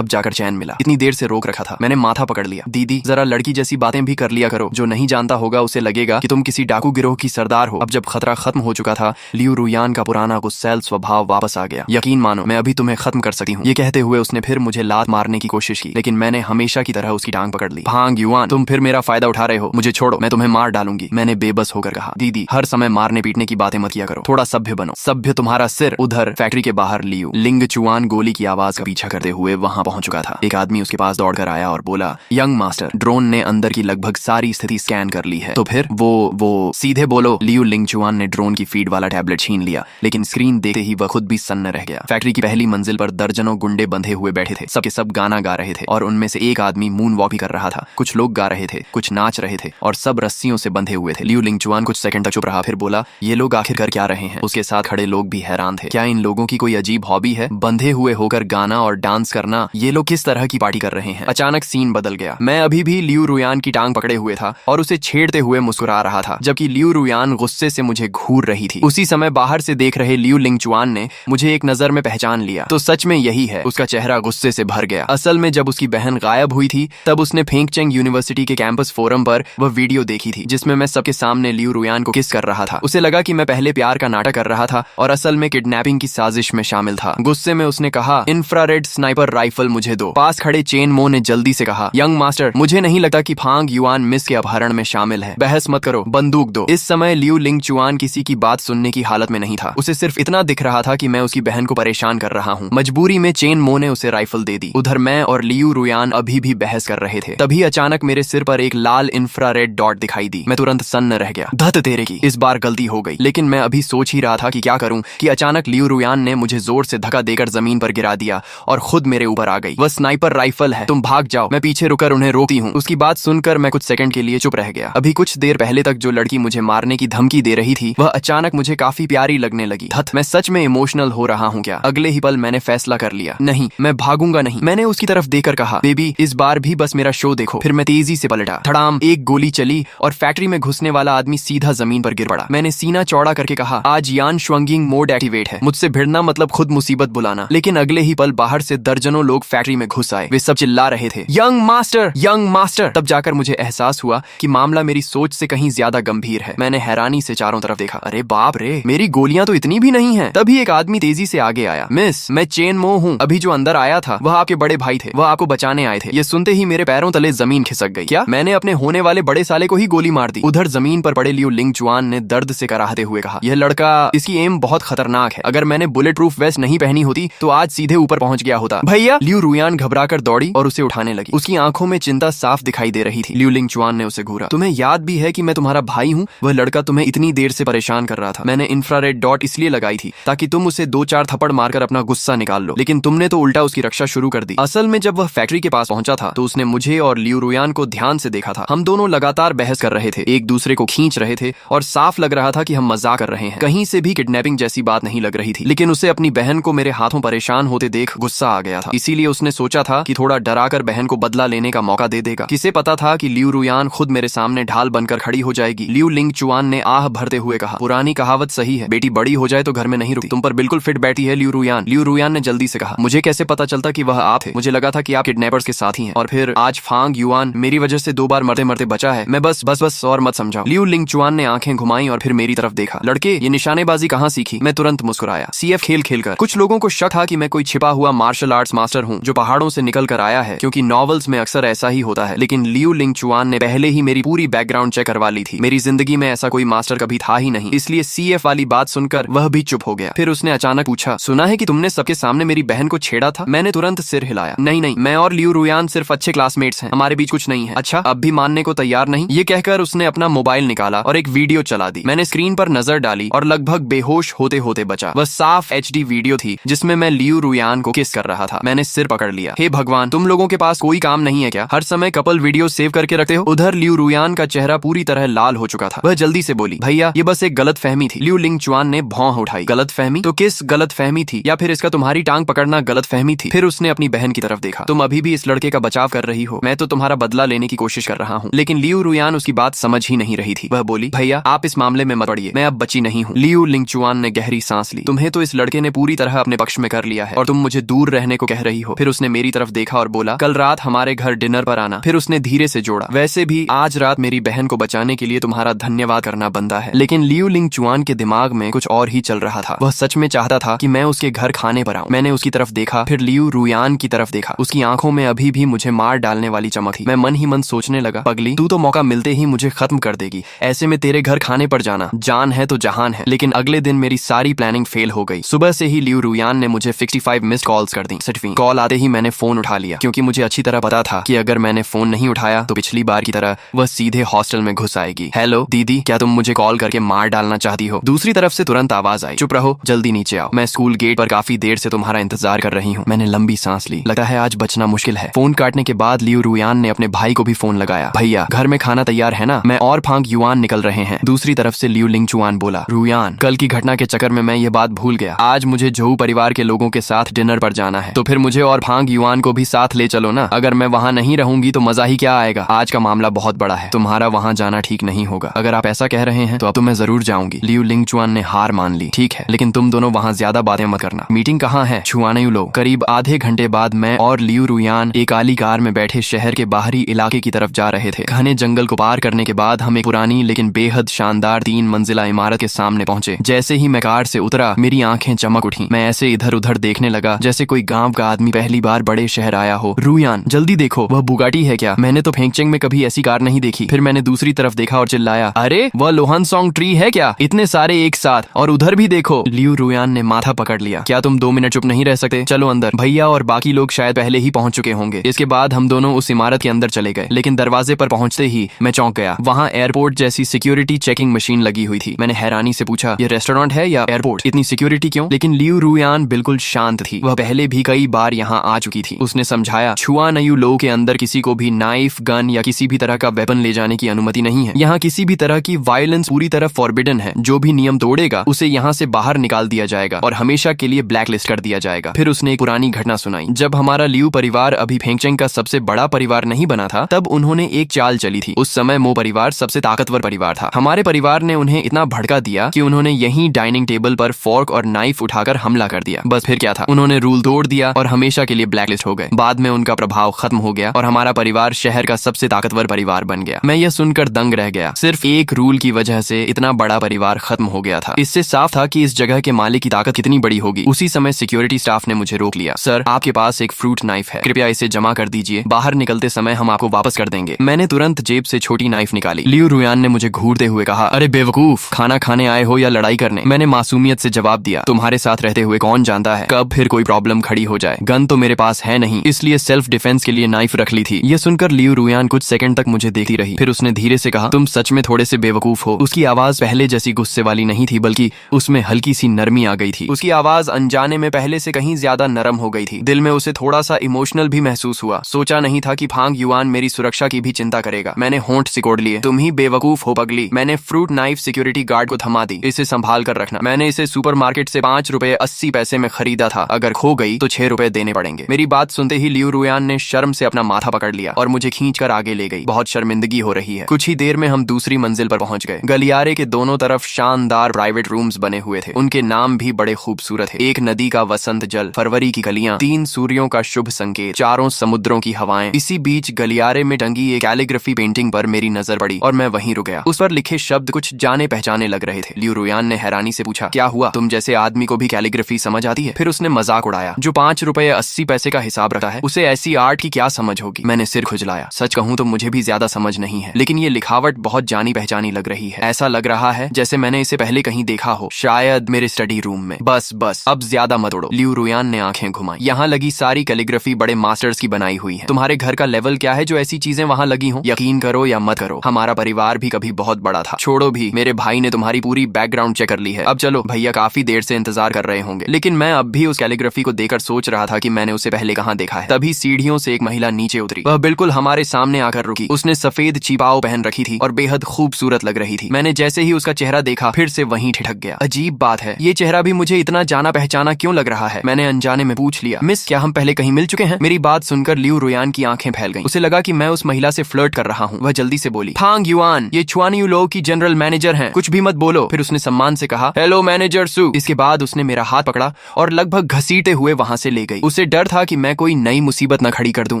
अब जाकर चैन मिला, इतनी देर से रोक रखा था। मैंने माथा पकड़ लिया। दीदी, जरा लड़की जैसी बातें भी कर लिया करो। जो नहीं जानता होगा उसे लगेगा कि तुम किसी डाकू गिरोह की सरदार हो। अब जब खतरा खत्म हो चुका था, लियू रुयान का पुराना गुस्सैल स्वभाव वापस आ गया। यकीन मानो, मैं अभी तुम्हें खत्म कर सकती हूँ। ये कहते हुए उसने फिर मुझे लात मारने की कोशिश की, लेकिन मैंने हमेशा की तरह उसकी टांग पकड़ ली। फांग युआन, तुम फिर मेरा फायदा उठा रहे हो, मुझे छोड़ो, मैं तुम्हें मार डालूंगी। मैंने बेबस होकर कहा, दीदी, हर समय मारने पीटने की बातें मत किया करो, थोड़ा सभ्य बनो। सभ्य तुम्हारा सिर। उधर फैक्ट्री के बाहर लियू लिंग चुआन गोली की आवाज का पीछा करते हुए वहां पहुंच चुका था। एक आदमी उसके पास दौड़कर आया और बोला, यंग मास्टर, ड्रोन ने अंदर की लगभग सारी स्थिति स्कैन कर ली है। तो फिर वो सीधे बोलो। लियू लिंगचुआन ने ड्रोन की फीड वाला टैबलेट छीन लिया, लेकिन स्क्रीन देखते ही वह खुद भी सन्न रह गया। फैक्ट्री की पहली मंजिल पर दर्जनों गुंडे बंधे हुए बैठे थे। सबके सब गाना गा रहे थे और उनमें से एक आदमी मून वॉक भी कर रहा था। कुछ लोग गा रहे थे, कुछ नाच रहे थे और सब रस्सियों से बंधे हुए थे। लियू लिंगचुआन कुछ सेकंड तक चुप रहा, फिर बोला, ये लोग आखिर कर क्या रहे हैं? उसके साथ खड़े लोग भी हैरान थे। क्या इन लोगों की कोई अजीब हॉबी है? बंधे हुए होकर गाना और डांस करना। ये लोग किस तरह की पार्टी कर रहे हैं? अचानक सीन बदल गया। मैं अभी भी लियू रुयान की टांग पकड़े हुए था और उसे छेड़ते हुए मुस्कुरा रहा था, जबकि लियू रुयान गुस्से से मुझे घूर रही थी। उसी समय बाहर से देख रहे लियू लिंगचुआन ने मुझे एक नजर में पहचान लिया। तो सच में यही है। उसका चेहरा गुस्से से भर गया। असल में जब उसकी बहन गायब हुई थी, तब उसने फेंगचेंग यूनिवर्सिटी के कैंपस फोरम पर वह वीडियो देखी थी, जिसमें मैं सबके सामने लियू रुयान को किस कर रहा था। उसे लगा कि मैं पहले प्यार का नाटक कर रहा था और असल में किडनैपिंग की साजिश में शामिल था। गुस्से में उसने कहा, इंफ्रारेड स्नाइपर राइफल मुझे दो। पास खड़े चेन मो ने जल्दी से कहा, यंग मास्टर, मुझे नहीं लगता कि फांग युआन मिस के अपहरण में शामिल है। बहस मत करो, बंदूक दो। इस समय लियू लिंगचुआन किसी की बात सुनने की हालत में नहीं था। उसे सिर्फ इतना दिख रहा था कि मैं उसकी बहन को परेशान कर रहा हूँ। मजबूरी में चेन मो ने उसे राइफल दे दी। उधर मैं और लियू रुयान अभी भी बहस कर रहे थे। तभी अचानक मेरे सिर पर एक लाल इंफ्रारेड डॉट दिखाई दी। मैं तुरंत सन्न रह गया। धत तेरे की, इस बार गलती हो गई। लेकिन मैं अभी सोच ही रहा था कि क्या करूं कि अचानक लियू रुयान ने मुझे जोर से धक्का देकर जमीन पर गिरा दिया और खुद मेरे ऊपर आ गई। वह स्नाइपर राइफल है, तुम भाग जाओ। मैं पीछे रुकर उन्हें रोकती हूँ। उसकी बात सुनकर मैं कुछ सेकंड के लिए चुप रह गया। अभी कुछ देर पहले तक जो लड़की मुझे मारने की धमकी दे रही थी वह अचानक मुझे काफी प्यारी लगने लगी। धत, मैं सच में इमोशनल हो रहा हूँ क्या? अगले ही पल मैंने फैसला कर लिया, नहीं मैं भागूंगा नहीं। मैंने उसकी तरफ देखकर कहा, बेबी इस बार भी बस मेरा शो देखो। फिर मैं तेजी से पलटा, धड़ाम, एक गोली चली और फैक्ट्री में घुसने वाला आदमी सीधा जमीन पर गिर पड़ा। मैंने सीना चौड़ा करके कहा, आज यान श्वंगिंग मोड एक्टिवेट है। मुझसे भिड़ना मतलब खुद मुसीबत बुलाना। लेकिन अगले ही पल बाहर से दर्जनों लोग फैक्ट्री में घुस आए। वे सब चिल्ला रहे थे, यंग मास्टर, यंग मास्टर। तब जाकर मुझे एहसास हुआ कि मामला मेरी सोच से कहीं ज्यादा गंभीर है। मैंने हैरानी से चारों तरफ देखा। अरे बाप रे, मेरी गोलियां तो इतनी भी नहीं है। तभी एक आदमी तेजी से आगे आया। मिस, मैं चेन मो हूँ। अभी जो अंदर आया था वह आपके बड़े भाई थे, वह आपको बचाने आए थे। ये सुनते ही मेरे पैरों तले जमीन खिसक गई। क्या? मैंने अपने होने वाले बड़े साले को ही गोली मार दी। उधर जमीन पर पड़े लियू लिंगचुआन ने दर्द से कराहते हुए कहा, यह लड़का, इसकी एम बहुत खतरनाक है। अगर मैंने बुलेट प्रूफ वेस्ट नहीं पहनी होती तो आज सीधे ऊपर पहुंच गया होता। भैया! लियू रुयान घबराकर दौड़ी और उसे उठाने लगी। उसकी आंखों में चिंता साफ दिखाई दे रही थी। लियू लिंगचुआन ने उसे घूरा। तुम्हें याद भी है कि मैं तुम्हारा भाई हूँ? वह लड़का तुम्हें इतनी देर से परेशान कर रहा था। मैंने इंफ्रारेड डॉट इसलिए लगाई थी ताकि तुम उसे 2-4 थप्पड़ मारकर अपना गुस्सा निकाल लो, लेकिन तुमने तो उल्टा उसकी रक्षा शुरू कर दी। असल में जब वह फैक्ट्री के पास पहुंचा था तो उसने मुझे और लियू रुयान को ध्यान से देखा था। हम दोनों लगातार बहस कर रहे थे, एक दूसरे को खींच रहे थे और साफ लग रहा था कि हम मजाक कर रहे हैं। कहीं से भी किडनैपिंग जैसी बात नहीं लग रही थी। लेकिन उसे अपनी बहन को मेरे हाथों परेशान होते देख गुस्सा आ गया था। इसीलिए उसने सोचा था कि थोड़ा डराकर बहन को बदला लेने का मौका दे देगा। किसे पता था कि लियू रुयान खुद मेरे सामने ढाल बनकर खड़ी हो जाएगी। लियू लिंगचुआन ने आह भरते हुए कहा, पुरानी कहावत सही है, बेटी बड़ी हो जाए तो घर में नहीं रुकती। तुम पर बिल्कुल फिट बैठी है लियू रुयान। लियू रुयान ने जल्दी से कहा, मुझे कैसे पता चलता कि वह आप थे? मुझे लगा था कि आप किडनैपर्स के साथी हैं। और फिर आज फांग युआन मेरी वजह से 2 बार मरते मरते बचा है। मैं बस और मत समझाओ। लियू लिंगचुआन ने आंखें घुमाई और फिर मेरी तरफ देखा। लड़के, ये निशानेबाजी कहाँ सीखी? मैं तुरंत मुस्कुराया। सीएफ खेल खेलकर। कुछ लोगों को शक था कि मैं कोई छिपा हुआ मार्शल आर्ट्स मास्टर हूँ जो पहाड़ों से निकल कर आया है, क्योंकि नॉवेल्स में अक्सर ऐसा ही होता है। लेकिन लियू लिंगचुआन ने पहले ही मेरी पूरी बैकग्राउंड चेक करवा ली थी। मेरी जिंदगी में ऐसा कोई मास्टर कभी था ही नहीं। इसलिए सीएफ वाली बात सुनकर वह भी चुप हो गया। फिर उसने अचानक पूछा, सुना है कि तुमने सबके सामने मेरी बहन को छेड़ा था? मैंने तुरंत सिर हिलाया। नहीं, मैं और लियू रुयान सिर्फ अच्छे क्लासमेट्स हैं, हमारे बीच कुछ नहीं है। अच्छा, अब भी मानने को तैयार नहीं? ये कहकर उसने अपना मोबाइल निकाला और एक वीडियो चला दी। मैंने स्क्रीन पर नजर डाली और लगभग बेहोश होते होते बचा। वह साफ HD वीडियो थी जिसमें मैं लियू रुयान को किस कर रहा था। मैंने सिर पकड़ लिया। हे भगवान, तुम लोगों के पास कोई काम नहीं है क्या? हर समय कपल वीडियो सेव करके रखते हो? उधर लियू रुयान का चेहरा पूरी तरह लाल हो चुका था। वह जल्दी से बोली, भैया ये बस एक गलत फहमी थी। लियू लिंगचुआन ने भौं उठाई। गलत फहमी? तो किस गलत फहमी थी? या फिर इसका तुम्हारी टांग पकड़ना गलत फहमी थी? फिर उसने अपनी बहन की तरफ देखा। तुम अभी भी इस लड़के का बचाव कर रही हो। मैं तो तुम्हारा बदला लेने की कोशिश कर रहा हूँ। लेकिन लियू रुयान उसकी बात समझ ही नहीं रही थी। वह बोली, भैया आप इस मामले में मत पड़िए, मैं अब बची नहीं हूँ। लियू लिंगचुआन ने गहरी सांस ली। तुम्हें तो इस लड़के ने पूरी तरह अपने पक्ष में कर लिया है और तुम मुझे दूर रहने को कह रही हो। फिर उसने मेरी तरफ देखा और बोला, कल रात हमारे घर डिनर पर आना। फिर उसने धीरे से जोड़ा, वैसे भी आज रात मेरी बहन को बचाने के लिए तुम्हारा धन्यवाद करना बनता है। लेकिन लियू लिंगचुआन के दिमाग में कुछ और ही चल रहा था। वह सच में चाहता था कि मैं उसके घर खाने पर आऊं। मैंने उसकी तरफ देखा, फिर लियू रुयान की तरफ देखा। उसकी आंखों में अभी भी मुझे मार डालने वाली चमक थी। मैं मन ही मन सोचने लगा, पगली तू तो मौका मिलते ही मुझे खत्म कर देगी। ऐसे में तेरे घर खाने पर जाना जान है तो जहान है। लेकिन अगले दिन मेरी सारी प्लानिंग फेल हो गई। सुबह से ही लियू रुयान ने मुझे 65 मिस्ड कॉल्स कर दी। 60वीं कॉल आते ही मैंने फोन उठा लिया, क्योंकि मुझे अच्छी तरह पता था कि अगर मैंने फोन नहीं उठाया तो पिछली बार की तरह वह सीधे हॉस्टल में घुस आएगी। हेलो दीदी, क्या तुम मुझे कॉल करके मार डालना चाहती हो? दूसरी तरफ से तुरंत आवाज आई, चुप रहो, जल्दी नीचे आओ। मैं स्कूल गेट पर काफी देर से तुम्हारा इंतजार कर रही हूँ। मैंने लंबी सांस ली। लगता है आज बचना मुश्किल है। फोन काटने के बाद लियू रुयान ने अपने भाई को भी फोन लगाया। भैया घर में खाना तैयार है ना? मैं और फांग युआन निकल रहे हैं। दूसरी तरफ से लियू लिंगचुआन बोला, रुयान कल की घटना के चक्कर में मैं ये बात भूल गया। आज मुझे जोऊ परिवार के लोगों के साथ डिनर पर जाना है, तो फिर मुझे और फांग युआन को भी साथ ले चलो ना। अगर मैं वहाँ नहीं रहूंगी तो मजा ही क्या आएगा। आज का मामला बहुत बड़ा है, तुम्हारा वहाँ जाना ठीक नहीं होगा। अगर आप ऐसा कह रहे हैं तो अब तो मैं जरूर जाऊंगी। लियू लिंगचुआन ने हार मान ली। ठीक है, लेकिन तुम दोनों वहाँ ज्यादा बातें मत करना। मीटिंग कहाँ है? छुआने लो। करीब आधे घंटे बाद मैं और लियू रुयान एक काली कार में बैठे शहर के बाहरी इलाके की तरफ जा रहे थे। घने जंगल को पार करने के बाद हम एक पुरानी लेकिन बेहद शानदार 3 मंजिला इमारत के सामने पहुंचे। जैसे ही मैं कार से उतरा मेरी आंखें चमक उठी। मैं ऐसे इधर उधर देखने लगा जैसे कोई गांव का आदमी पहली बार बड़े शहर आया हो। रुयान जल्दी देखो, वह बुगाटी है क्या? मैंने तो फेंगचेंग में कभी ऐसी कार नहीं देखी। फिर मैंने दूसरी तरफ देखा और चिल्लाया, अरे वह लोहन सॉन्ग ट्री है क्या? इतने सारे एक साथ, और उधर भी देखो। लियू रुयान ने माथा पकड़ लिया। क्या तुम 2 मिनट चुप नहीं रह सकते? चलो अंदर। भैया और बाकी लोग शायद पहले ही पहुंच चुके होंगे। इसके बाद हम दोनों उस इमारत के अंदर चले गए, लेकिन दरवाजे पर पहुंचते ही मैं चौंक गया। वहाँ एयरपोर्ट जैसी सिक्योरिटी चेकिंग मशीन लगी हुई थी। मैंने हैरानी से पूछा, ये रेस्टोरेंट है या एयरपोर्ट? इतनी सिक्योरिटी क्यों? लेकिन लियू रुयान बिल्कुल शांत थी। वह पहले भी कई बार यहाँ आ चुकी थी। उसने समझाया, छुआन यू लो के अंदर किसी को भी नाइफ, गन या किसी भी तरह का वेपन ले जाने की अनुमति नहीं है। यहाँ किसी भी तरह की वायलेंस पूरी तरह फॉरबिडन है। जो भी नियम तोड़ेगा उसे यहाँ से बाहर निकाल दिया जाएगा और हमेशा के लिए ब्लैक लिस्ट कर दिया जाएगा। फिर उसने एक पुरानी घटना सुनाई। जब हमारा लियू परिवार अभी फेंगचेंग का सबसे बड़ा परिवार नहीं बना था, तब उन्होंने एक चाल चली थी। उस समय मो परिवार सबसे ताकतवर परिवार था। हमारे परिवार ने उन्हें इतना भड़का दिया कि उन्होंने यहीं डाइनिंग टेबल पर फोर्क और नाइफ उठाकर हमला कर दिया। बस फिर क्या था, उन्होंने रूल तोड़ दिया और हमेशा के लिए ब्लैकलिस्ट हो गए। बाद में उनका प्रभाव खत्म हो गया और हमारा परिवार शहर का सबसे ताकतवर परिवार बन गया। मैं यह सुनकर दंग रह गया। सिर्फ एक रूल की वजह से इतना बड़ा परिवार खत्म हो गया था। इससे साफ था कि इस जगह के मालिक की ताकत कितनी बड़ी होगी। उसी समय सिक्योरिटी स्टाफ ने मुझे रोक लिया। सर, आपके पास एक फ्रूट नाइफ है, कृपया इसे जमा कर दीजिए। बाहर निकलते समय हम आपको वापस कर देंगे। मैंने तुरंत जेब से छोटी नाइफ निकाली। लियू रुयान ने मुझे घूरते हुए कहा, अरे बेवकूफ, खाना खाने आए हो या लड़ाई करने? मैंने मासूमियत से जवाब दिया, तुम्हारे साथ रहते हुए कौन जानता है कब फिर कोई प्रॉब्लम खड़ी हो जाए। गन तो मेरे पास है नहीं, इसलिए सेल्फ डिफेंस के लिए नाइफ रख ली थी। यह सुनकर लियू रुयान कुछ सेकंड तक मुझे देखती रही। फिर उसने धीरे से कहा, तुम सच में थोड़े से बेवकूफ हो। उसकी आवाज पहले जैसी गुस्से वाली नहीं थी, बल्कि उसमें हल्की सी नरमी आ गई थी। उसकी आवाज अनजाने में पहले से कहीं ज्यादा नरम हो गई थी। दिल में उसे थोड़ा सा इमोशनल भी महसूस हुआ। सोचा नहीं था कि फांग युआन मेरी सुरक्षा की भी चिंता करेगा। मैंने होंठ सिकोड़ लिए। तुम ही बेवकूफ हो पगली। मैंने फ्रूट नाइफ सिक्योरिटी गार्ड को थमा दी। इसे संभाल कर रखना। मैंने इसे सुपरमार्केट से 5 रुपए 80 पैसे में खरीदा था। अगर खो गई तो 6 रुपए देने पड़ेंगे। मेरी बात सुनते ही लियू रुयान ने शर्म से अपना माथा पकड़ लिया और मुझे खींचकर आगे ले गई। बहुत शर्मिंदगी हो रही है। कुछ ही देर में हम दूसरी मंजिल पर पहुंच गए। गलियारे के दोनों तरफ शानदार प्राइवेट रूम्स बने हुए थे। उनके नाम भी बड़े खूबसूरत थे। एक नदी का वसंत जल, फरवरी की गलियां, 3 सूर्यों का शुभ संकेत, चारों समुद्रों की हवाएं। इसी बीच गलियारे में टंगी एक कैलीग्राफी पेंटिंग पर मेरी नजर पड़ी और मैं वहीं रुक गया। उस पर लिखे शब्द कुछ जाने पहचाने लग रहे थे। लियू रुयान ने हैरानी से पूछा, क्या हुआ? तुम जैसे आदमी को भी कैलीग्राफी समझ आती है? फिर उसने मजाक उड़ाया, जो 5 रुपए 80 पैसे का हिसाब रखता है उसे ऐसी आर्ट की क्या समझ होगी? मैंने सिर खुजलाया। सच कहूं तो मुझे भी ज्यादा समझ नहीं है, लेकिन ये लिखावट बहुत जानी पहचानी लग रही है। ऐसा लग रहा है जैसे मैंने इसे पहले कहीं देखा हो, शायद मेरे स्टडी रूम में। बस अब ज्यादा मत उड़ो। लियू रुयान ने आंखें घुमाई। यहाँ लगी सारी कैलीग्राफी बड़े मास्टर्स की बनाई हुई है। तुम्हारे घर का लेवल क्या है जो ऐसी चीजें वहाँ लगी हो? यकीन करो या मत करो, हमारा परिवार भी कभी बहुत बड़ा था। छोड़ो भी, मेरे भाई ने तुम्हारी पूरी बैकग्राउंड चेक कर ली है। अब चलो, भैया काफी देर से इंतजार कर रहे होंगे। लेकिन मैं अब भी उस कैलीग्राफी को देखकर सोच रहा था कि मैंने उसे पहले कहाँ देखा है। तभी सीढ़ियों से एक महिला नीचे उतरी। वह बिल्कुल हमारे सामने आकर रुकी। उसने सफेद चिपाओ पहन रखी थी और बेहद खूबसूरत लग रही थी। मैंने जैसे ही उसका चेहरा देखा, फिर से वहीं ठिठक गया। अजीब बात है, ये चेहरा भी मुझे इतना जाना पहचाना क्यों लग रहा है? मैंने अनजाने में पूछ लिया, मिस, क्या हम पहले कहीं मिल चुके हैं? मेरी बात सुनकर लियू रुयान की आंखें फैल गईं। उसे लगा कि मैं उस महिला से फ्लर्ट कर रहा हूँ। वह जल्दी से बोली, फांग युआन, ये छुआन यू लो की जनरल मैनेजर हैं, कुछ भी मत बोलो। फिर उसने सम्मान से कहा, हेलो मैनेजर सू। इसके बाद उसने मेरा हाथ पकड़ा और लगभग घसीटे हुए वहां से ले गई। उसे डर था कि मैं कोई नई मुसीबत न खड़ी कर दूं।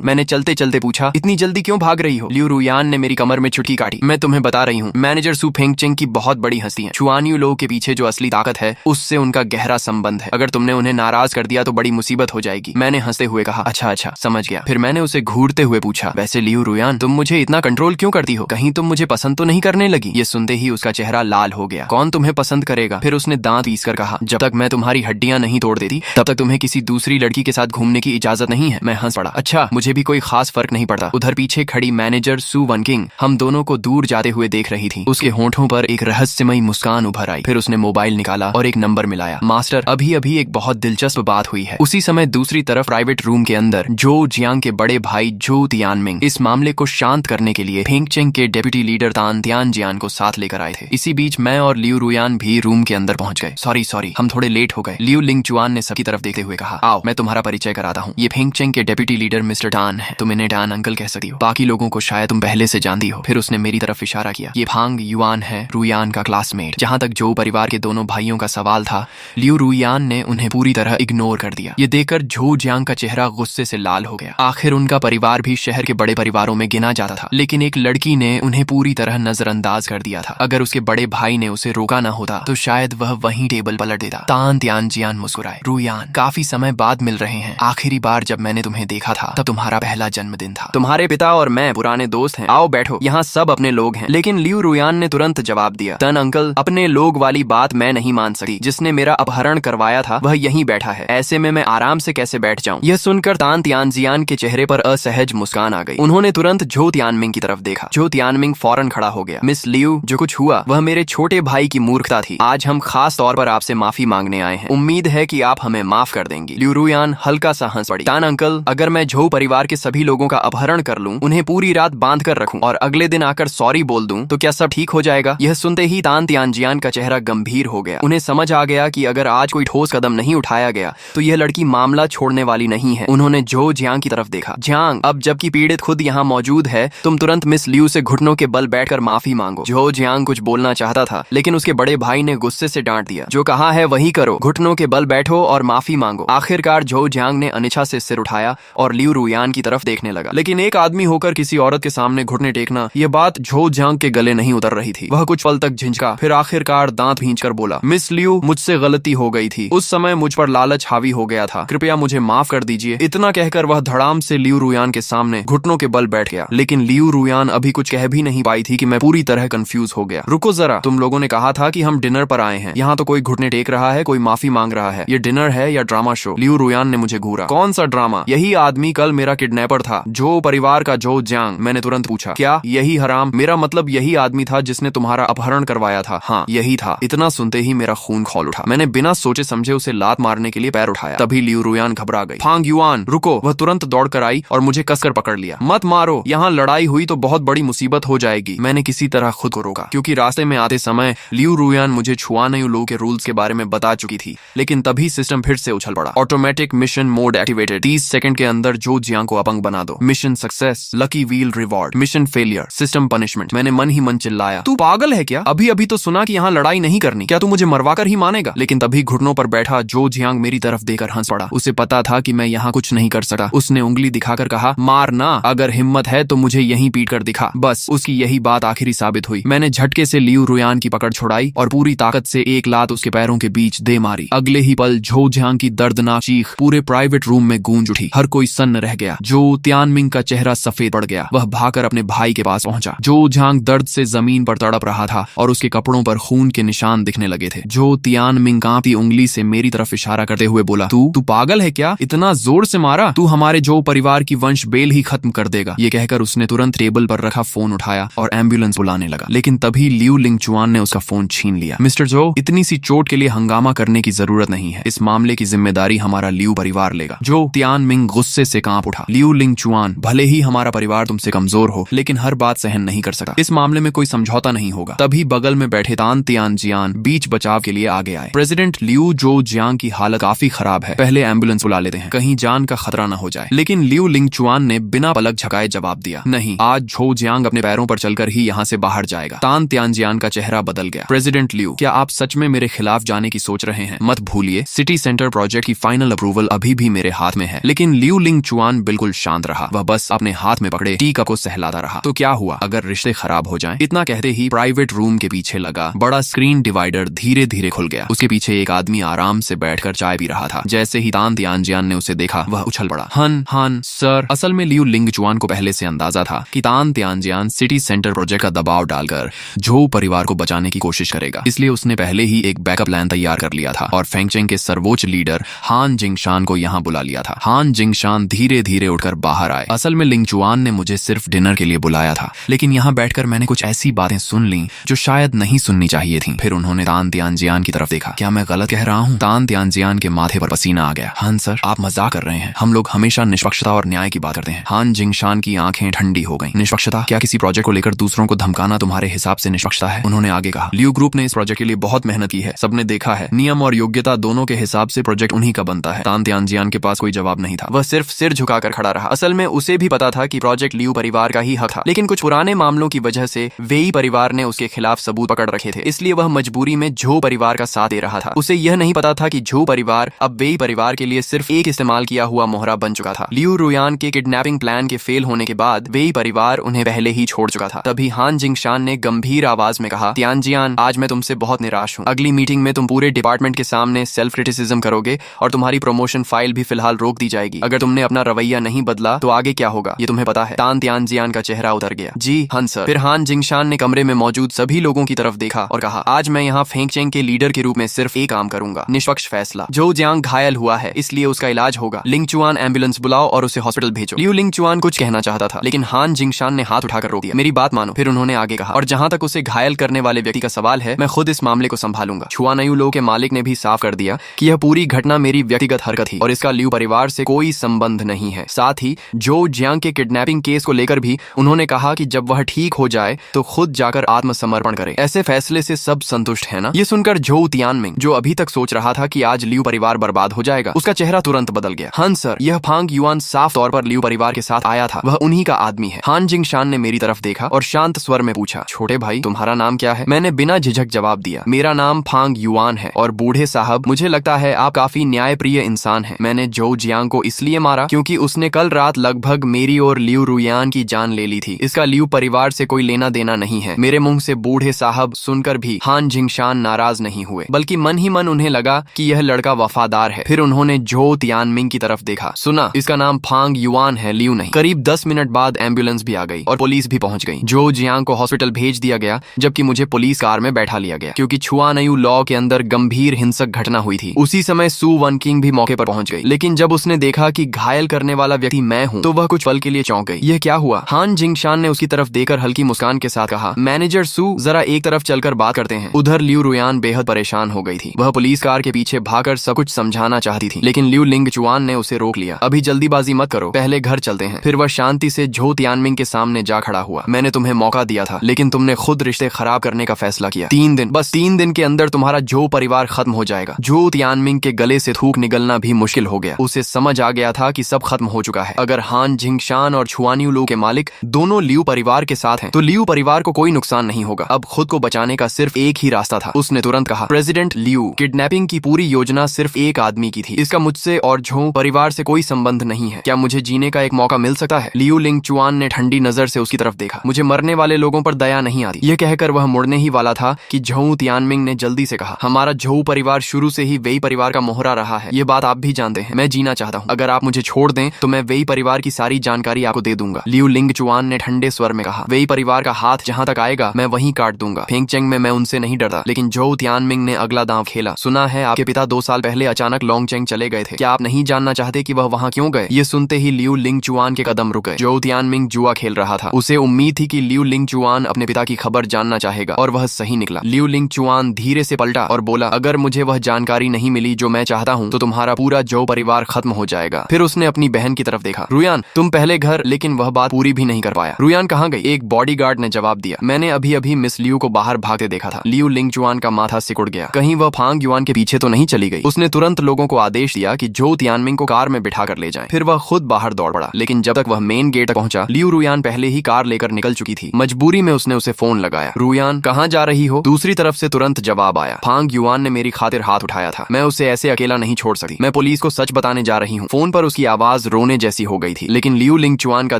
मैंने चलते चलते पूछा, इतनी जल्दी क्यों भाग रही हो? लियू रुयान ने मेरी कमर में चुटकी काटी। मैं तुम्हें बता रही हूँ, मैनेजर सू फेंगचेंग की बहुत बड़ी हस्ती है। छुआन यू लो के पीछे जो असली ताकत है, उससे उनका गहरा संबंध है। अगर तुमने उन्हें नाराज कर दिया तो बड़ी मुसीबत हो जाएगी। मैंने हंसते हुए कहा, अच्छा समझ गया। फिर मैंने उसे घूरते हुए पूछा, वैसे लियू रुयान, तुम मुझे इतना कंट्रोल क्यों करती हो? कहीं तुम मुझे पसंद तो नहीं करने लगी? ये सुनते ही उसका चेहरा लाल हो गया। कौन तुम्हें पसंद करेगा? फिर उसने दांत पीसकर कहा, जब तक मैं तुम्हारी हड्डियां नहीं तोड़ देती तब तक तुम्हें किसी दूसरी लड़की के साथ घूमने की इजाजत नहीं है। मैं हंस पड़ा। अच्छा, मुझे भी कोई खास फर्क नहीं पड़ता। उधर पीछे खड़ी मैनेजर सू वनकिंग हम दोनों को दूर जाते हुए देख रही थी। उसके होंठों पर एक रहस्यमयी मुस्कान उभर आई। फिर उसने मोबाइल निकाला और एक नंबर मिलाया। मास्टर, अभी अभी एक बहुत दिलचस्प बात हुई है। उसी समय दूसरी तरफ प्राइवेट रूम के अंदर जो जियांग के बड़े भाई जो तियानमिंग इस मामले को शांत करने के लिए फेंगचेंग के डेप्यूटी लीडर तान तियानजियान को साथ लेकर आए थे। इसी बीच मैं और लियू रुयान भी रूम के अंदर पहुंच गए। सॉरी, हम थोड़े लेट हो गए। लियू लिंगचुआन ने सबकी तरफ देखते हुए कहा, आओ मैं तुम्हारा परिचय कराता हूँ। ये फेंगचेंग के डेप्यूटी लीडर मिस्टर टान है। तुम इन्हें टान अंकल कह सकती हो। बाकी लोगों को शायद तुम पहले से जानती हो। फिर उसने मेरी तरफ इशारा किया। ये फांग युआन है, रुयान का क्लासमेट। जहाँ तक जो परिवार के दोनों भाइयों का सवाल था, लियू रुयान ने उन्हें पूरी तरह इग्नोर कर दिया। ये देखकर झो जियांग का चेहरा गुस्से से लाल हो गया। आखिर उनका परिवार भी शहर के बड़े परिवारों में गिना जाता था, लेकिन एक लड़की ने उन्हें पूरी तरह नजरअंदाज कर दिया था। अगर उसके बड़े भाई ने उसे रोका न होता तो शायद वह वहीं टेबल पलट देता। तान तियानजियान मुस्कुराए। रुयान, काफी समय बाद मिल रहे हैं। आखिरी बार जब मैंने तुम्हें देखा था तब तुम्हारा पहला जन्मदिन था। तुम्हारे पिता और मैं पुराने दोस्त हैं। आओ बैठो, यहाँ सब अपने लोग हैं। लेकिन लियू रुयान ने तुरंत जवाब दिया, तन अंकल, अपने लोग वाली बात मैं नहीं मान सकती। जिसने मेरा अपहरण करवाया था वह यहीं बैठा है। ऐसे में मैं आराम से कैसे बैठ जाऊं? यह सुनकर तान तियानजियान के चेहरे पर असहज मुस्कान आ गई। उन्होंने तुरंत झो तियानमिंग की तरफ देखा। झो तियानमिंग फौरन खड़ा हो गया। मिस लियू, जो कुछ हुआ वह मेरे छोटे भाई की मूर्खता थी। आज हम खास तौर पर आपसे माफी मांगने आए हैं। उम्मीद है कि आप हमें माफ कर देंगी। लियू रुयान हल्का सा हंस पड़ी। तान अंकल, अगर मैं झो परिवार के सभी लोगों का अपहरण कर लूं, उन्हें पूरी रात बांध कर रखूं और अगले दिन आकर सॉरी बोल दूं, तो क्या सब ठीक हो जाएगा? यह सुनते ही तान तियानजियान का चेहरा गंभीर हो गया। उन्हें समझ आ गया कि अगर आज कोई ठोस कदम नहीं उठाया गया तो यह लड़की मामला छोड़ने वाली नहीं है। उन्होंने झो जियांग की तरफ देखा। जियांग, अब जबकि पीड़ित खुद यहाँ मौजूद है, तुम तुरंत मिस लियू से घुटनों के बल बैठकर माफी मांगो। झो जियांग कुछ बोलना चाहता था, लेकिन उसके बड़े भाई ने गुस्से से डांट दिया। जो कहा है वही करो, घुटनों के बल बैठो और माफी मांगो। आखिरकार झो जियांग ने अनिच्छा से सिर उठाया और लियू रुयान की तरफ देखने लगा। लेकिन एक आदमी होकर किसी औरत के सामने घुटने टेकना, यह बात झो जियांग के गले नहीं उतर रही थी। वह कुछ पल तक झिझका, फिर आखिरकार दांत भींचकर बोला, मिस लियू, मुझसे गलती हो गई थी। उस समय मुझ पर लालच हावी हो गया था, कृपया मुझे माफ कर दीजिए। इतना कहकर वह धड़ाम से लियू रुयान के सामने घुटनों के बल बैठ गया। लेकिन लियू रुयान अभी कुछ कह भी नहीं पाई थी कि मैं पूरी तरह कंफ्यूज हो गया। रुको जरा, तुम लोगों ने कहा था कि हम डिनर पर आए हैं। यहाँ तो कोई घुटने टेक रहा है, कोई माफी मांग रहा है। ये डिनर है या ड्रामा शो? लियू रुयान ने मुझे घूरा। कौन सा ड्रामा? यही आदमी कल मेरा किडनैपर था, झो परिवार का झो जियांग। मैंने तुरंत पूछा, क्या यही हराम? मेरा मतलब यही आदमी था जिसने तुम्हारा अपहरण करवाया था? हाँ, यही था। इतना सुनते ही मेरा खून खौल उठा। मैंने बिना सोचे समझे उसे लात मारने के लिए पैर उठाया। तभी लियू रुयान घबरा गई। फांग युआन, रुको! वह तुरंत दौड़कर आई और मुझे कसकर पकड़ लिया। मत मारो, यहाँ लड़ाई हुई तो बहुत बड़ी मुसीबत हो जाएगी। मैंने किसी तरह खुद को रोका, क्योंकि रास्ते में आते समय लियू रुयान मुझे छुआनयू के रूल्स के बारे में बता चुकी थी। लेकिन तभी सिस्टम फिर से उछल पड़ा। Automatic mission mode activated. 30 second के अंदर झो जियांग को अपंग बना दो। Mission success, lucky wheel reward. Mission failure, system punishment. मैंने मन ही मन चिल्लाया, तू पागल है क्या? अभी अभी तो सुना कि यहाँ लड़ाई नहीं करनी। क्या तू मुझे मरवाकर ही मानेगा? लेकिन तभी घुटनों पर बैठा झो जियांग मेरी तरफ देकर हंस पड़ा। उसे पता था कि मैं यहाँ कुछ नहीं कर सकता। उसने उंगली दिखाकर कहा, मारना, अगर हिम्मत है तो मुझे यहीं पीट कर दिखा। बस उसकी यही बात आखिरी साबित हुई। मैंने झटके से लियू रुयान की पकड़ छुड़ाई और पूरी ताकत से एक लात उसके पैरों के बीच दे मारी। अगले ही पल झो जियांग की दर्दनाक चीख पूरे प्राइवेट रूम में गूंज उठी। हर कोई सन्न रह गया। जो तियानमिंग का चेहरा सफेद पड़ गया। वह भागकर अपने भाई के पास पहुंचा। जो जियांग दर्द से जमीन पर तड़प रहा था और उसके कपड़ों पर खून के निशान दिखने लगे थे। जो तियानमिंग कांपती उंगली से मेरी तरफ इशारा करते हुए बोला, तू पागल है क्या? इतना जोर से मारा? तू हमारे जो परिवार की वंश बेल ही खत्म कर देगा। ये कहकर उसने तुरंत टेबल पर रखा फोन उठाया और एम्बुलेंस बुलाने लगा। लेकिन तभी लियू लिंगचुआन ने उसका फोन छीन लिया। मिस्टर जो, इतनी सी चोट के लिए हंगामा करने की जरूरत नहीं है। इस मामले की जिम्मेदारी हमारा लियू परिवार लेगा। जो तियानमिंग गुस्से से कांप उठा। लियू लिंगचुआन, भले ही हमारा परिवार तुमसे कमजोर हो, लेकिन हर बात सहन नहीं कर सकता। इस मामले में कोई समझौता नहीं होगा। तभी बगल में बैठे तान तियानजियान बीच बचाव के लिए आगे आए। प्रेसिडेंट लियू जो जियांग की हालत काफी खराब है, पहले एम्बुलेंस बुला लेते हैं, कहीं जान का खतरा न हो जाए। लेकिन लियू लिंगचुआन ने बिना पलक झपकाए जवाब दिया, नहीं, आज झो जियांग अपने पैरों पर चलकर ही यहाँ से बाहर जाएगा। तान तियानजियान का चेहरा बदल गया। प्रेसिडेंट लियू, क्या आप सच में मेरे खिलाफ जाने की सोच रहे हैं? मत भूलिए, सिटी सेंटर प्रोजेक्ट की फाइनल अप्रूवल अभी भी मेरे हाथ में है। लेकिन लियू लिंगचुआन बिल्कुल शांत रहा। वह बस अपने हाथ में पकड़े टी कप को सहलाता रहा। तो क्या हुआ अगर रिश्ते खराब हो जाएं? इतना कहते ही प्राइवेट रूम के पीछे लगा बड़ा स्क्रीन डिवाइडर धीरे धीरे खुल गया। उसके पीछे एक आदमी आराम से बैठकर चाय पी रहा था। जैसे ही तान तियानजियान ने उसे देखा, वह उछल पड़ा। हान सर। असल में लियू लिंगचुआन को पहले से अंदाजा था कि तान तियानजियान सिटी सेंटर प्रोजेक्ट का दबाव डालकर झो परिवार को बचाने की कोशिश करेगा। इसलिए उसने पहले ही एक बैकअप प्लान तैयार कर लिया था और फेंगचेंग के सर्वोच्च लीडर हान जिंगशान को यहाँ बुला लिया था। हान जिंगशान धीरे धीरे उठकर बाहर आए। असल में लिंगचुआन ने मुझे सिर्फ डिनर के लिए बुलाया था, लेकिन यहाँ बैठकर मैंने कुछ ऐसी बातें सुन ली जो शायद नहीं सुननी चाहिए थी। फिर उन्होंने तान तियानजियान की तरफ देखा। क्या मैं गलत कह रहा हूँ? तान तियानजियान के माथे पर पसीना आ गया। हान सर, आप मजाक कर रहे हैं। हम लोग हमेशा निष्पक्षता और न्याय की बात करते हैं। हान जिंगशान की आंखें ठंडी हो गईं। निष्पक्षता? क्या किसी प्रोजेक्ट को लेकर दूसरों को धमकाना तुम्हारे हिसाब से निष्पक्षता है? उन्होंने आगे कहा, लियू ग्रुप ने इस प्रोजेक्ट के लिए बहुत मेहनत की है, सबने देखा है। नियम और योग्यता दोनों के हिसाब से प्रोजेक्ट उन्हीं का बनता है। तान तियानजियान के पास कोई जवाब नहीं था। वह सिर्फ सिर झुकाकर खड़ा रहा। असल में उसे भी पता था कि प्रोजेक्ट लियू परिवार का ही हक था, लेकिन कुछ पुराने मामलों की वजह से वेई परिवार ने उसके खिलाफ सबूत पकड़ रखे थे। इसलिए वह मजबूरी में झो परिवार का साथ दे रहा था। उसे यह नहीं पता था कि झो परिवार अब वेई परिवार के लिए सिर्फ एक इस्तेमाल किया हुआ मोहरा बन चुका था। लियू रुयान के किडनैपिंग प्लान के फेल होने के बाद वेई परिवार उन्हें पहले ही छोड़ चुका था। तभी हान जिंगशान ने गंभीर आवाज में कहा, तियानजियान, आज मैं तुमसे बहुत निराश हूँ। अगली मीटिंग में तुम पूरे डिपार्टमेंट के सामने सेल्फ क्रिटिसिज्म करोगे और तुम्हारी प्रमोशन फाइल भी फिलहाल रोक दी जाएगी। अगर तुमने अपना रवैया नहीं बदला तो आगे क्या होगा ये तुम्हें पता है। तान तियानजियान का चेहरा उतर गया। जी हां सर। फिर हान जिंगशान ने कमरे में मौजूद सभी लोगों की तरफ देखा और कहा, आज मैं यहाँ फेंगचेंग के लीडर के रूप में सिर्फ एक काम करूंगा, निष्पक्ष फैसला। झो जियांग घायल हुआ है, इसलिए उसका इलाज होगा। लिंगचुआन, एम्बुलेंस बुलाओ और उसे हॉस्पिटल भेजो। लियू लिंगचुआन कुछ कहना चाहता था, लेकिन हान जिंगशान ने हाथ उठाकर रोक दिया। मेरी बात मानो। फिर उन्होंने आगे कहा, और जहां तक उसे घायल करने वाले व्यक्ति का सवाल है, मैं खुद इस मामले को संभालूंगा। छुआनयू लो के मालिक ने भी साफ कर दिया कि यह पूरी घटना मेरी व्यक्तिगत हरकत थी। और इसका लियू परिवार से कोई संबंध नहीं है। साथ ही जो जियांग के किडनैपिंग केस को लेकर भी उन्होंने कहा कि जब वह ठीक हो जाए तो खुद जाकर आत्मसमर्पण करे। ऐसे फैसले से सब संतुष्ट है ना? ये सुनकर झोउ तियानमिंग, जो अभी तक सोच रहा था कि आज लियू परिवार बर्बाद हो जाएगा, उसका चेहरा तुरंत बदल गया। हाँ सर, यह फांग युआन साफ तौर पर लियू परिवार के साथ आया था, वह उन्हीं का आदमी है। हान जिंगशान ने मेरी तरफ देखा और शांत स्वर में पूछा, छोटे भाई तुम्हारा नाम क्या है? मैंने बिना झिझक जवाब दिया, मेरा नाम फांग युआन है। और बूढ़े साहब, मुझे लगता है आप काफी न्यायप्रिय इंसान हैं। मैंने झोउ जियांग को इसलिए मारा क्योंकि उसने कल रात लगभग मेरी और लियू रुयान की जान ले ली थी। इसका लियू परिवार से कोई लेना देना नहीं है। मेरे मुंह से बूढ़े साहब सुनकर भी हान जिंगशान नाराज नहीं हुए, बल्कि मन ही मन उन्हें लगा कि यह लड़का वफादार है। फिर उन्होंने झोउ तियानमिंग की तरफ देखा। सुना, इसका नाम फांग युआन है, लियू नहीं। करीब 10 मिनट बाद एम्बुलेंस भी आ गई और पुलिस भी पहुंच गई। झोउ जियांग को हॉस्पिटल भेज दिया गया, जबकि मुझे पुलिस कार में बैठा लिया गया क्योंकि छुआनयू लॉ के अंदर गंभीर हिंसक घटना हुई थी। उसी समय सु वनकिंग भी मौके पर पहुंच गई, लेकिन जब उसने देखा कि घायल करने वाला व्यक्ति मैं हूं तो वह कुछ पल के लिए चौंक गई। यह क्या हुआ? हान जिंगशान ने उसकी तरफ देखकर हल्की मुस्कान के साथ कहा, मैनेजर सु, जरा एक तरफ चलकर बात करते हैं। उधर लियू रुयान बेहद परेशान हो गई थी। वह पुलिस कार के पीछे भागकर सब कुछ समझाना चाहती थी, लेकिन लियू लिंगचुआन ने उसे रोक लिया। अभी जल्दीबाजी मत करो, पहले घर चलते हैं। फिर वह शांति से झोउ तियानमिंग के सामने जा खड़ा हुआ। मैंने तुम्हें मौका दिया था, लेकिन तुमने खुद रिश्ते खराब करने का फैसला किया। 3 दिन, बस 3 दिन के अंदर तुम्हारा झोउ परिवार खत्म हो जाएगा। झोउ तियानमिंग के गले से थूक निकलना भी मुश्किल हो गया। उसे समझ आ गया था कि सब खत्म हो चुका है। अगर हान जिंगशान और छुआनयू लू के मालिक दोनों लियू परिवार के साथ हैं, तो लियू परिवार को कोई नुकसान नहीं होगा। अब खुद को बचाने का सिर्फ एक ही रास्ता था। उसने तुरंत कहा, प्रेसिडेंट लियू, किडनैपिंग की पूरी योजना सिर्फ एक आदमी की थी। इसका मुझसे और झोउ परिवार से कोई संबंध नहीं है। क्या मुझे जीने का एक मौका मिल सकता है? लियू लिंगचुआन ने ठंडी नजर से उसकी तरफ देखा। मुझे मरने वाले लोगों पर दया नहीं आती। यह कहकर वह मुड़ने ही वाला था कि झोउ तियानमिंग ने जल्दी से कहा, हमारा झोउ परिवार शुरू से ही वेई परिवार का मोहरा रहा है। ये बात आप भी जानते हैं। मैं जीना चाहता हूँ। अगर आप मुझे छोड़ दें तो मैं वेई परिवार की सारी जानकारी आपको दे दूंगा। लियू लिंगचुआन ने ठंडे स्वर में कहा, वेई परिवार का हाथ जहां तक आएगा मैं वहीं काट दूंगा। फेंगचेंग में मैं उनसे नहीं डरता, लेकिन झोउ तियानमिंग ने अगला दांव खेला। सुना है आपके पिता 2 साल पहले अचानक लोंगचेंग चले गए थे। क्या आप नहीं जानना चाहते कि वह वहां क्यों गए? ये सुनते ही लियू लिंगचुआन के कदम रुक गए। झोउ तियानमिंग जुआ खेल रहा था। उसे उम्मीद थी कि लियू लिंगचुआन अपने पिता की खबर जानना चाहेगा, और वह सही निकला। लियू लिंगचुआन धीरे से पलटा और बोला, अगर मुझे वह जानकारी नहीं मिली जो मैं चाहता हूँ तो तुम्हारा पूरा झोउ परिवार खत्म हो जाएगा। फिर उसने अपनी बहन की तरफ देखा, रुयान तुम पहले घर, लेकिन वह बात पूरी भी नहीं कर पाया। रुयान कहाँ गई? एक बॉडीगार्ड ने जवाब दिया, मैंने अभी अभी मिस लियू को बाहर भागते देखा था। लियू लिंगचुआन का माथा सिकुड़ गया। कहीं वह फांग युआन के पीछे तो नहीं चली गई? उसने तुरंत लोगों को आदेश दिया कि झोउ तियानमिंग को कार में बिठा कर ले जाएं। फिर वह खुद बाहर दौड़ पड़ा, लेकिन जब तक वह मेन गेट तक पहुंचा, लियू रुयान पहले ही कार लेकर निकल चुकी थी। मजबूरी में उसने उसे फोन लगाया, रुयान कहाँ जा रही हो? दूसरी तरफ से तुरंत जवाब आया, फांग युआन ने मेरी खातिर हाथ उठाया था, मैं उसे ऐसे अकेला नहीं छोड़ सकती। मैं पुलिस को सच बताने जा रही हूँ। फोन पर उसकी आवाज रोने जैसी हो गई थी, लेकिन लियू लिंगचुआन का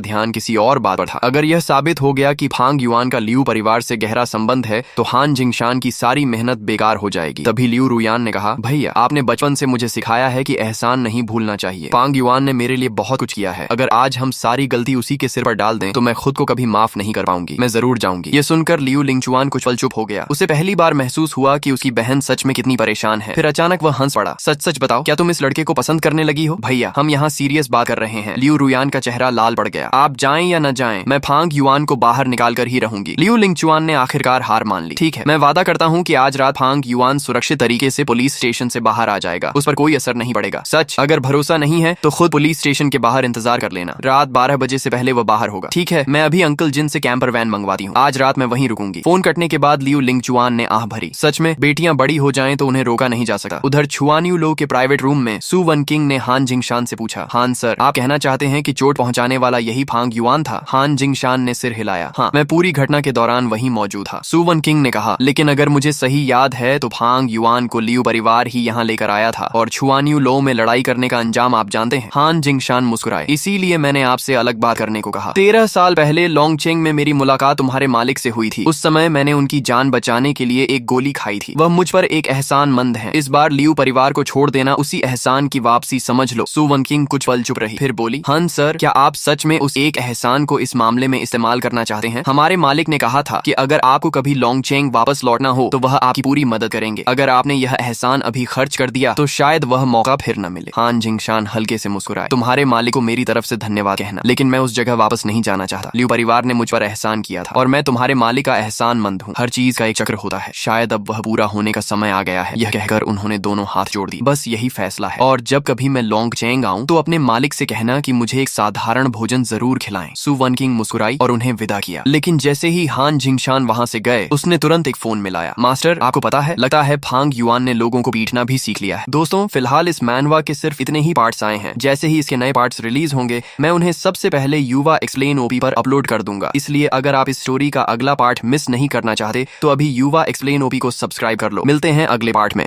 ध्यान किसी और बात पर था। अगर यह साबित हो गया कि फांग युआन का लियू परिवार से गहरा संबंध है तो हान जिंगशान की सारी मेहनत बेकार हो जाएगी। तभी लियू रुयान ने कहा, भैया आपने बचपन से मुझे सिखाया है कि एहसान नहीं भूलना चाहिए। फांग युआन ने मेरे लिए बहुत कुछ किया है। अगर आज हम सारी गलती उसी के सिर पर डाल दें तो मैं खुद को कभी माफ नहीं कर पाऊंगी। मैं जरूर जाऊंगी। ये सुनकर लियू लिंगचुआन कुछ पल चुप हो गया। उसे पहली बार महसूस हुआ कि उसकी बहन सच में कितनी परेशान है। फिर अचानक वह हंस पड़ा, सच सच बताओ, क्या तुम इस लड़के को पसंद करने लगी हो? भैया हम यहाँ सीरियस बात कर रहे हैं। लियू रुयान का चेहरा लाल पड़ गया। आप जाएं या न जाएं, मैं फांग युआन को बाहर निकाल कर ही रहूंगी। लियू लिंगचुआन ने आखिरकार हार मान ली। ठीक है, मैं वादा करता हूँ कि आज रात फांग युआन सुरक्षित तरीके से पुलिस स्टेशन से बाहर आ जाएगा। उस पर कोई असर नहीं पड़ेगा। सच, अगर भरोसा नहीं है तो खुद पुलिस स्टेशन के बाहर इंतजार कर लेना। रात 12 बजे से पहले वो बाहर होगा। ठीक है, मैं अभी अंकल जिन से कैंपर वैन मंगवाती हूँ। आज रात मैं वहीं रुकूंगी। फोन कटने के बाद लियू लिंगचुआन ने आह भरी। सच में बेटियां बड़ी हो जाएं तो उन्हें रोका नहीं जा सकता। उधर छुआनयू लो के प्राइवेट रूम में सु वनकिंग ने हान जिंगशान से पूछा, हान सर, आप कहना चाहते हैं कि चोट पहुंचाने वाला यही फांग युआन था? हान जिंगशान ने सिर हिलाया। हाँ, मैं पूरी घटना के दौरान वहीं मौजूद था। सु वनकिंग ने कहा, लेकिन अगर मुझे सही याद है तो फांग युआन को लियू परिवार ही यहाँ लेकर आया था, और छुआनयू लो में लड़ाई करने का अंजाम आप जानते हैं। हान जिंगशान मुस्कुराए, इसीलिए मैंने आपसे अलग बात करने को कहा। 13 साल पहले लोंगचेंग में मेरी मुलाकात तुम्हारे मालिक से हुई थी। उस समय मैंने उनकी जान बचाने के लिए एक गोली खाई थी। वह मुझ पर एक एहसानमंद है। इस बार लियू परिवार को छोड़ देना उसी एहसान की वापसी समझ लो। सु वनकिंग कुछ पल चुप रही, फिर बोली, हन सर, क्या आप सच में उस एक एहसान को इस मामले में इस्तेमाल करना चाहते हैं? हमारे मालिक ने कहा था कि अगर आपको कभी लोंगचेंग वापस लौटना हो तो वह आपकी पूरी मदद करेंगे। अगर आपने यह एहसान अभी खर्च कर दिया तो शायद वह मौका फिर न मिले। हान जिंगशान हल्के से मुस्कुराए, तुम्हारे मालिक को मेरी तरफ से धन्यवाद कहना, लेकिन मैं उस जगह वापस नहीं जाना चाहता। लियू परिवार ने मुझ पर एहसान किया था और मैं तुम्हारे मालिक का एहसानमंद हूँ। हर चीज का एक चक्र होता है, शायद अब वह पूरा होने का समय आ गया है। यह कहकर उन्होंने दोनों हाथ जोड़ दिए। बस यही फैसला है और जब कभी मैं लॉन्ग चेंग आऊं तो अपने मालिक से कहना कि मुझे एक साधारण भोजन जरूर खिलाएं। सु वन किंग मुस्कुराई और उन्हें विदा किया, लेकिन जैसे ही हान जिंगशान वहां से गए उसने तुरंत एक फोन मिलाया। मास्टर, आपको पता है, लगता है फांग युआन ने लोगों को पीटना भी सीख लिया है। दोस्तों, फिलहाल इस मैनवा के सिर्फ इतने ही पार्ट्स आए हैं। जैसे ही इसके नए पार्ट्स रिलीज होंगे मैं उन्हें सबसे पहले युवा एक्सप्लेन ओपी पर अपलोड कर दूंगा। इसलिए अगर आप इस स्टोरी का अगला पार्ट मिस नहीं करना चाहते तो अभी युवा एक्सप्लेन ओपी को सब्सक्राइब कर लो। मिलते हैं अगले पार्ट में।